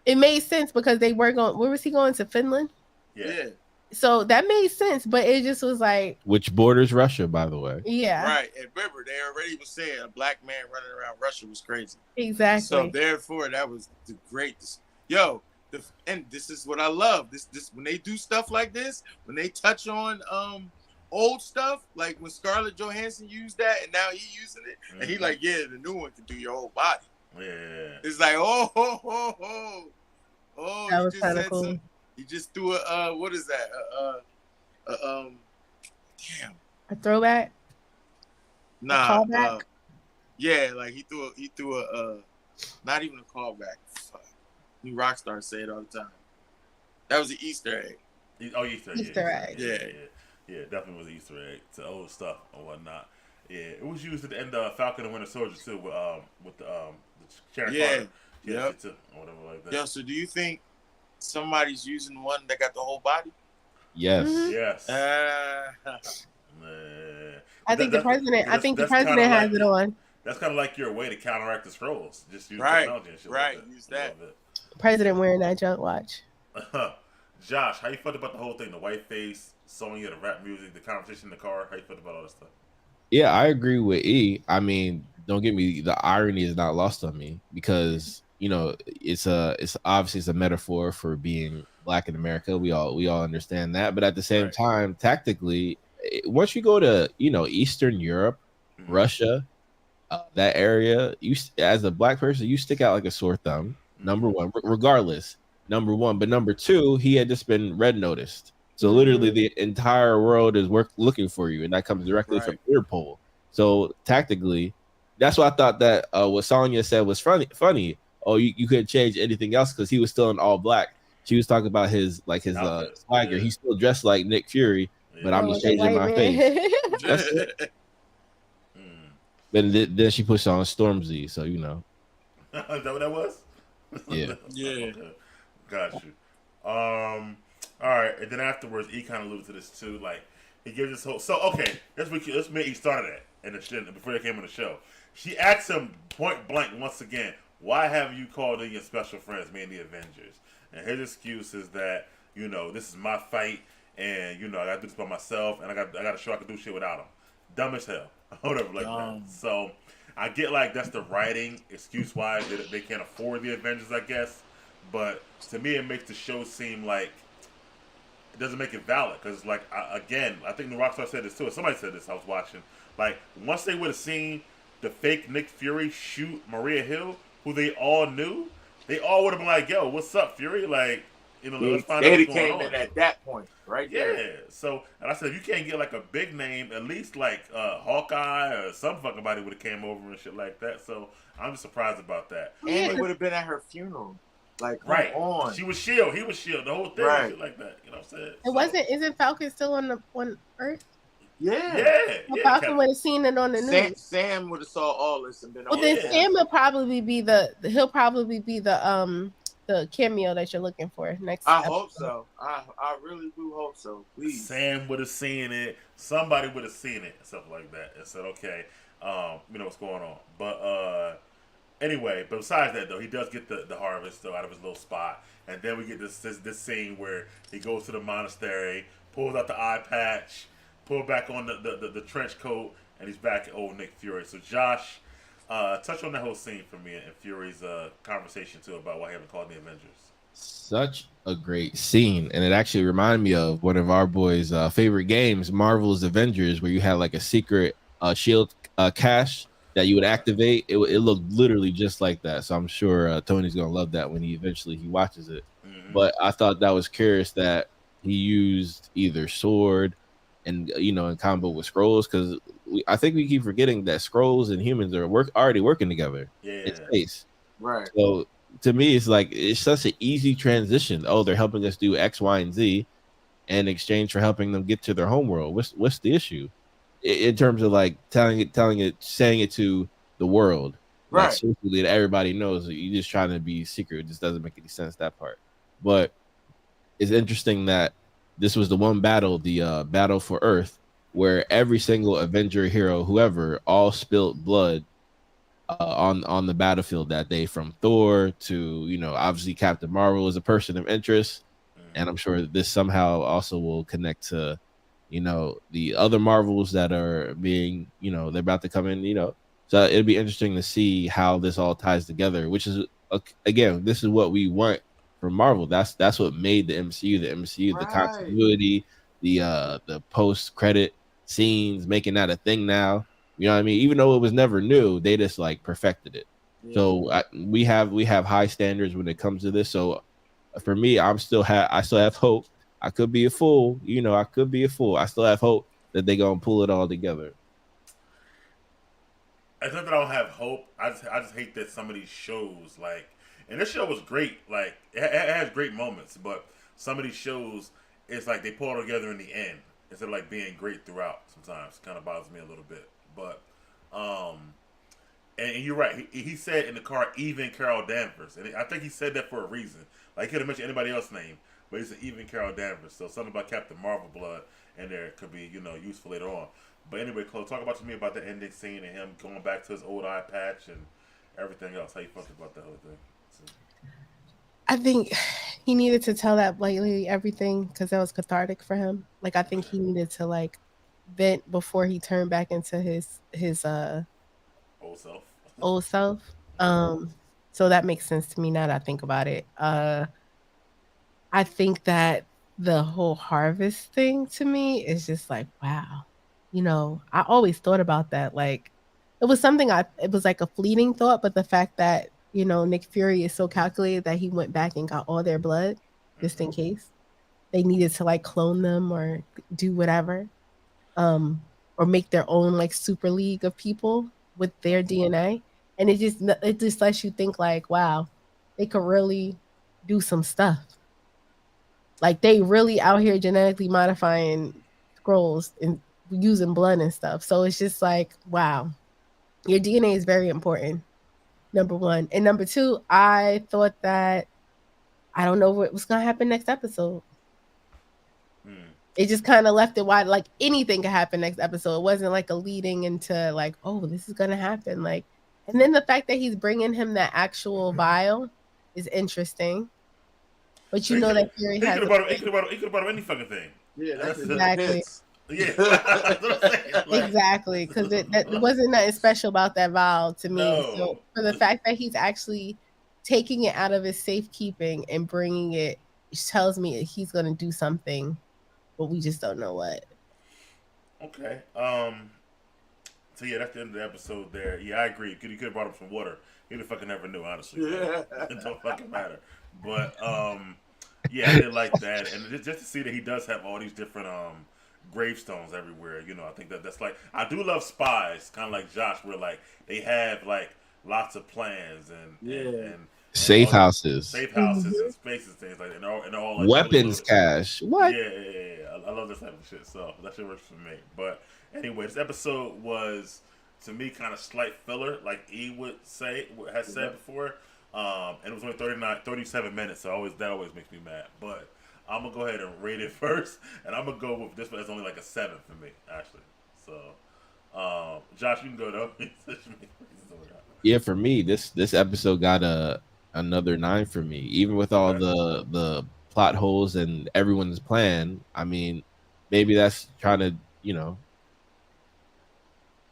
It made sense because they were going. Where was he going, to Finland? Yeah, So that made sense, but it just was like, Which borders Russia, by the way. yeah, right. And remember, they already was saying a black man running around Russia was crazy. exactly. So therefore, that was the greatest. Yo, and this is what I love. This when they do stuff like this, when they touch on old stuff, like when Scarlett Johansson used that, and now he using it, and he like, yeah, the new one can do your whole body. Yeah. It's like, oh, That he was just kinda said cool. some- He just threw a what is that? Damn, A throwback. nah, callback? yeah, like he threw a not even a callback. Fuck. You rock stars say it all the time. That was an Easter egg. Oh, Easter Egg. Yeah, definitely was an Easter egg to old stuff and whatnot. Yeah, it was used at the end of Falcon and Winter Soldier too, with the Sharon Yeah, Carter. yep. Too, or whatever like that. Yo, so do you think somebody's using one that got the whole body? Yes. Mhm. Yes. Nah. I think the president. I think the that's kinda president has like it on. That's kind of like your way to counteract the scrolls. Just use Right, technology and shit right, like that. use that. I love President wearing that junk watch. it. Josh, how you felt about the whole thing? The white face, Sonya, the rap music, the conversation in the car. How you felt about all that stuff? Yeah, I agree with E. I mean, don't get me, the irony is not lost on me because it's obviously it's a metaphor for being black in America. We all understand that, but at the same Right. time, tactically, once you go to Eastern Europe, Mhm. Russia, that area, you as a black person, you stick out like a sore thumb. Number one, regardless. Number one, but number two, he had just been red noticed. So literally, the entire world is looking for you, and that comes directly from Interpol. So tactically, that's why I thought that what Sonya said was funny. Oh, you couldn't change anything else because he was still in all black. She was talking about his Outfit, swagger. yeah. He's still dressed like Nick Fury, but I'm Oh, just the changing white my man. face. That's it. Mm. But then she pushed on Stormzy, so Is that what that was? Yeah. Yeah. Okay. Got you. All right, and then afterwards, he kind of alluded to this too. Like he gives this whole. So okay, let's make he started at in the show before they came on the show. She asked him point blank once again, "Why have you called in your special friends, me and the Avengers?" And his excuse is that this is my fight, and I got to do this by myself, and I got to show I can do shit without him. Dumb as hell, whatever like that. So I get like that's the writing excuse why they can't afford the Avengers, I guess. But to me, it makes the show seem like it doesn't make it valid because, like, I think the Rockstar said this too. Somebody said this. I was watching. Like, once they would have seen the fake Nick Fury shoot Maria Hill, who they all knew, they all would have been like, "Yo, what's up, Fury?" Like, let's find out They what's going came on. in at that point, right Yeah. there. So, and I said, if you can't get like a big name, at least like Hawkeye or some fucking body would have came over and shit like that. So I'm just surprised about that. And he would have been at her funeral. Like, come Right. on. She was Shield. He was Shield. The whole thing. Right. Shit like that. You know what I'm saying? It wasn't. Isn't Falcon still on Earth? Yeah. Well, Falcon would have seen it on the news. Sam would have saw all this and been Well, on then it. Sam will probably be he'll probably be the cameo that you're looking for next. I episode. hope so. I really do hope so. Please. Sam would have seen it. Somebody would have seen it. Stuff like that. And said, okay, what's going on. But anyway, but besides that though, he does get the harvest though out of his little spot. And then we get this scene where he goes to the monastery, pulls out the eye patch, pull back on the trench coat, and he's back at old Nick Fury. So Josh, touch on that whole scene for me and Fury's conversation too about why he haven't called the Avengers. Such a great scene, and it actually reminded me of one of our boys' favorite games, Marvel's Avengers, where you had like a secret shield cache that you would activate. It looked literally just like that. So I'm sure Tony's gonna love that when he watches it. But I thought that was curious that he used either sword and in combo with scrolls, because I think we keep forgetting that scrolls and humans are already working together in space. Right. So to me, it's like it's such an easy transition. Oh, they're helping us do X, Y, and Z in exchange for helping them get to their homeworld. What's the issue in terms of like saying it to the world, right? Like, socially, that everybody knows that you're just trying to be secret. It just doesn't make any sense, that part. But it's interesting that this was the one battle, the battle for Earth, where every single Avenger, hero, whoever, all spilled blood on the battlefield that day, from Thor to obviously Captain Marvel is a person of interest, and I'm sure this somehow also will connect to the other Marvels that are being they're about to come in. So it'd be interesting to see how this all ties together, which is again, this is what we want from Marvel. That's what made the MCU Right. the continuity, the post credit scenes, making that a thing now. You know what I mean? Even though it was never new, they just like perfected it. Yeah. So we have high standards when it comes to this. So for me, I still have hope. I could be a fool, I could be a fool. I still have hope that they're gonna pull it all together. It's not that I don't have hope. I just hate that some of these shows, like, and this show was great. Like, it has great moments, but some of these shows, it's like they pull it together in the end instead of like being great throughout. Sometimes kind of bothers me a little bit, but and you're right. He said in the car, even Carol Danvers, and I think he said that for a reason. Like, he could have mentioned anybody else's name, but he said even Carol Danvers. So something about Captain Marvel blood in there could be useful later on. But anyway, Chloe, talk about to me about the ending scene and him going back to his old eye patch and everything else. How you felt about that whole thing? I think he needed to tell that blatantly everything because that was cathartic for him. Like, I think he needed to like vent before he turned back into his old self. So that makes sense to me now that I think about it. I think that the whole harvest thing to me is just like, wow. I always thought about that. Like, it was something it was like a fleeting thought, but the fact that, Nick Fury is so calculated that he went back and got all their blood just in case they needed to like clone them or do whatever. Or make their own like super league of people with their DNA. And it just lets you think like, wow, they could really do some stuff. Like, they really out here genetically modifying scrolls and using blood and stuff. So it's just like, wow, your DNA is very important, number one. And number two, I thought that I don't know what was going to happen next episode. It just kind of left it wide. Like, anything could happen next episode. It wasn't like a leading into like, oh, this is going to happen. Like, and then the fact that he's bringing him that actual vial is interesting. But that Fury has. He could have brought him any fucking thing. Yeah, that's exactly. Yeah, that's what I'm saying. Like, exactly, because it wasn't nothing special about that vial to me. No. So for the fact that he's actually taking it out of his safekeeping and bringing it tells me he's going to do something, but we just don't know what. Okay. So yeah, that's the end of the episode there. Yeah, I agree. You could have brought up some water. He'd have fucking never knew, honestly. Yeah. It don't fucking matter. But yeah, I did like that, and just to see that he does have all these different gravestones everywhere. I think that's like, I do love spies, kind of like Josh, where like they have like lots of plans and safe houses, and spaces, things like that, and all like weapons cache. What? Yeah. I love this type of shit. So that shit works for me. But anyway, this episode was, to me, kind of slight filler, like E has said before. And it was only 37 minutes, so that always makes me mad. But I'm gonna go ahead and rate it first, and I'm gonna go with this one as only like a 7 for me, actually. So, Josh, you can go though. Yeah, for me, this episode got another 9 for me, even with all the plot holes and everyone's plan. I mean, maybe that's trying to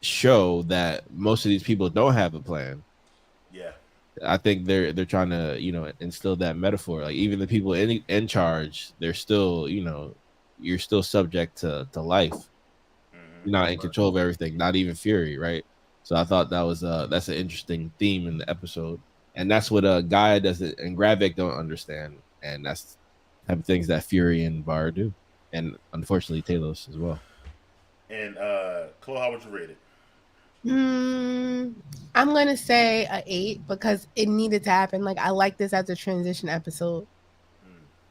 show that most of these people don't have a plan. Yeah. I think they're trying to instill that metaphor. Like, even the people in charge, they're still you're still subject to life. You're not in control of everything. Not even Fury, right? So I thought that was that's an interesting theme in the episode, and that's what Gaia doesn't and Gravik don't understand, and that's the type of things that Fury and Bar do, and unfortunately Talos as well. And Chloe, how would you rate it? I'm gonna say a 8 because it needed to happen. Like I like this as a transition episode.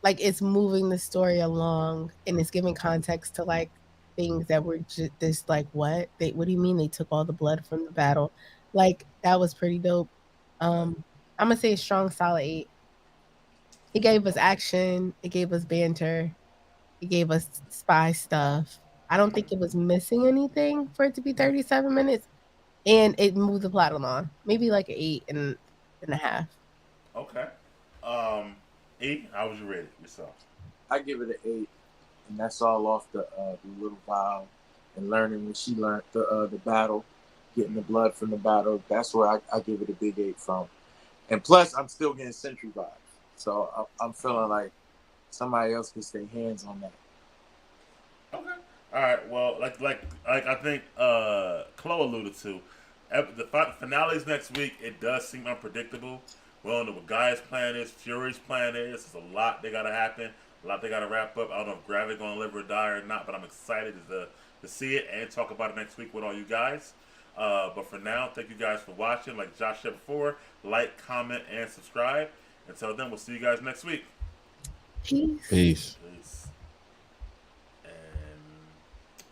Like it's moving the story along and it's giving context to like things that were just like what do you mean they took all the blood from the battle? Like that was pretty dope. I'm gonna say a strong solid 8. It gave us action, it gave us banter, it gave us spy stuff. I don't think it was missing anything for it to be 37 minutes. And it moved the plot along. Maybe like an 8.5. Okay. E, how would you rate it yourself? I give it an 8, and that's all off the little vial and learning when she learned the battle, getting the blood from the battle. That's where I give it a big 8 from. And plus, I'm still getting Sentry vibes, so I'm feeling like somebody else can stay hands on that. Okay. All right. Well, like I think Chloe alluded to, the finale's next week. It does seem unpredictable. We don't know what Gaia's plan is, Fury's plan is. There's a lot they gotta happen, a lot they gotta wrap up. I don't know if Gravik gonna live or die or not, but I'm excited to see it and talk about it next week with all you guys. But for now, thank you guys for watching. Like Josh said before, like, comment, and subscribe. Until then, we'll see you guys next week. Peace. Peace. Peace.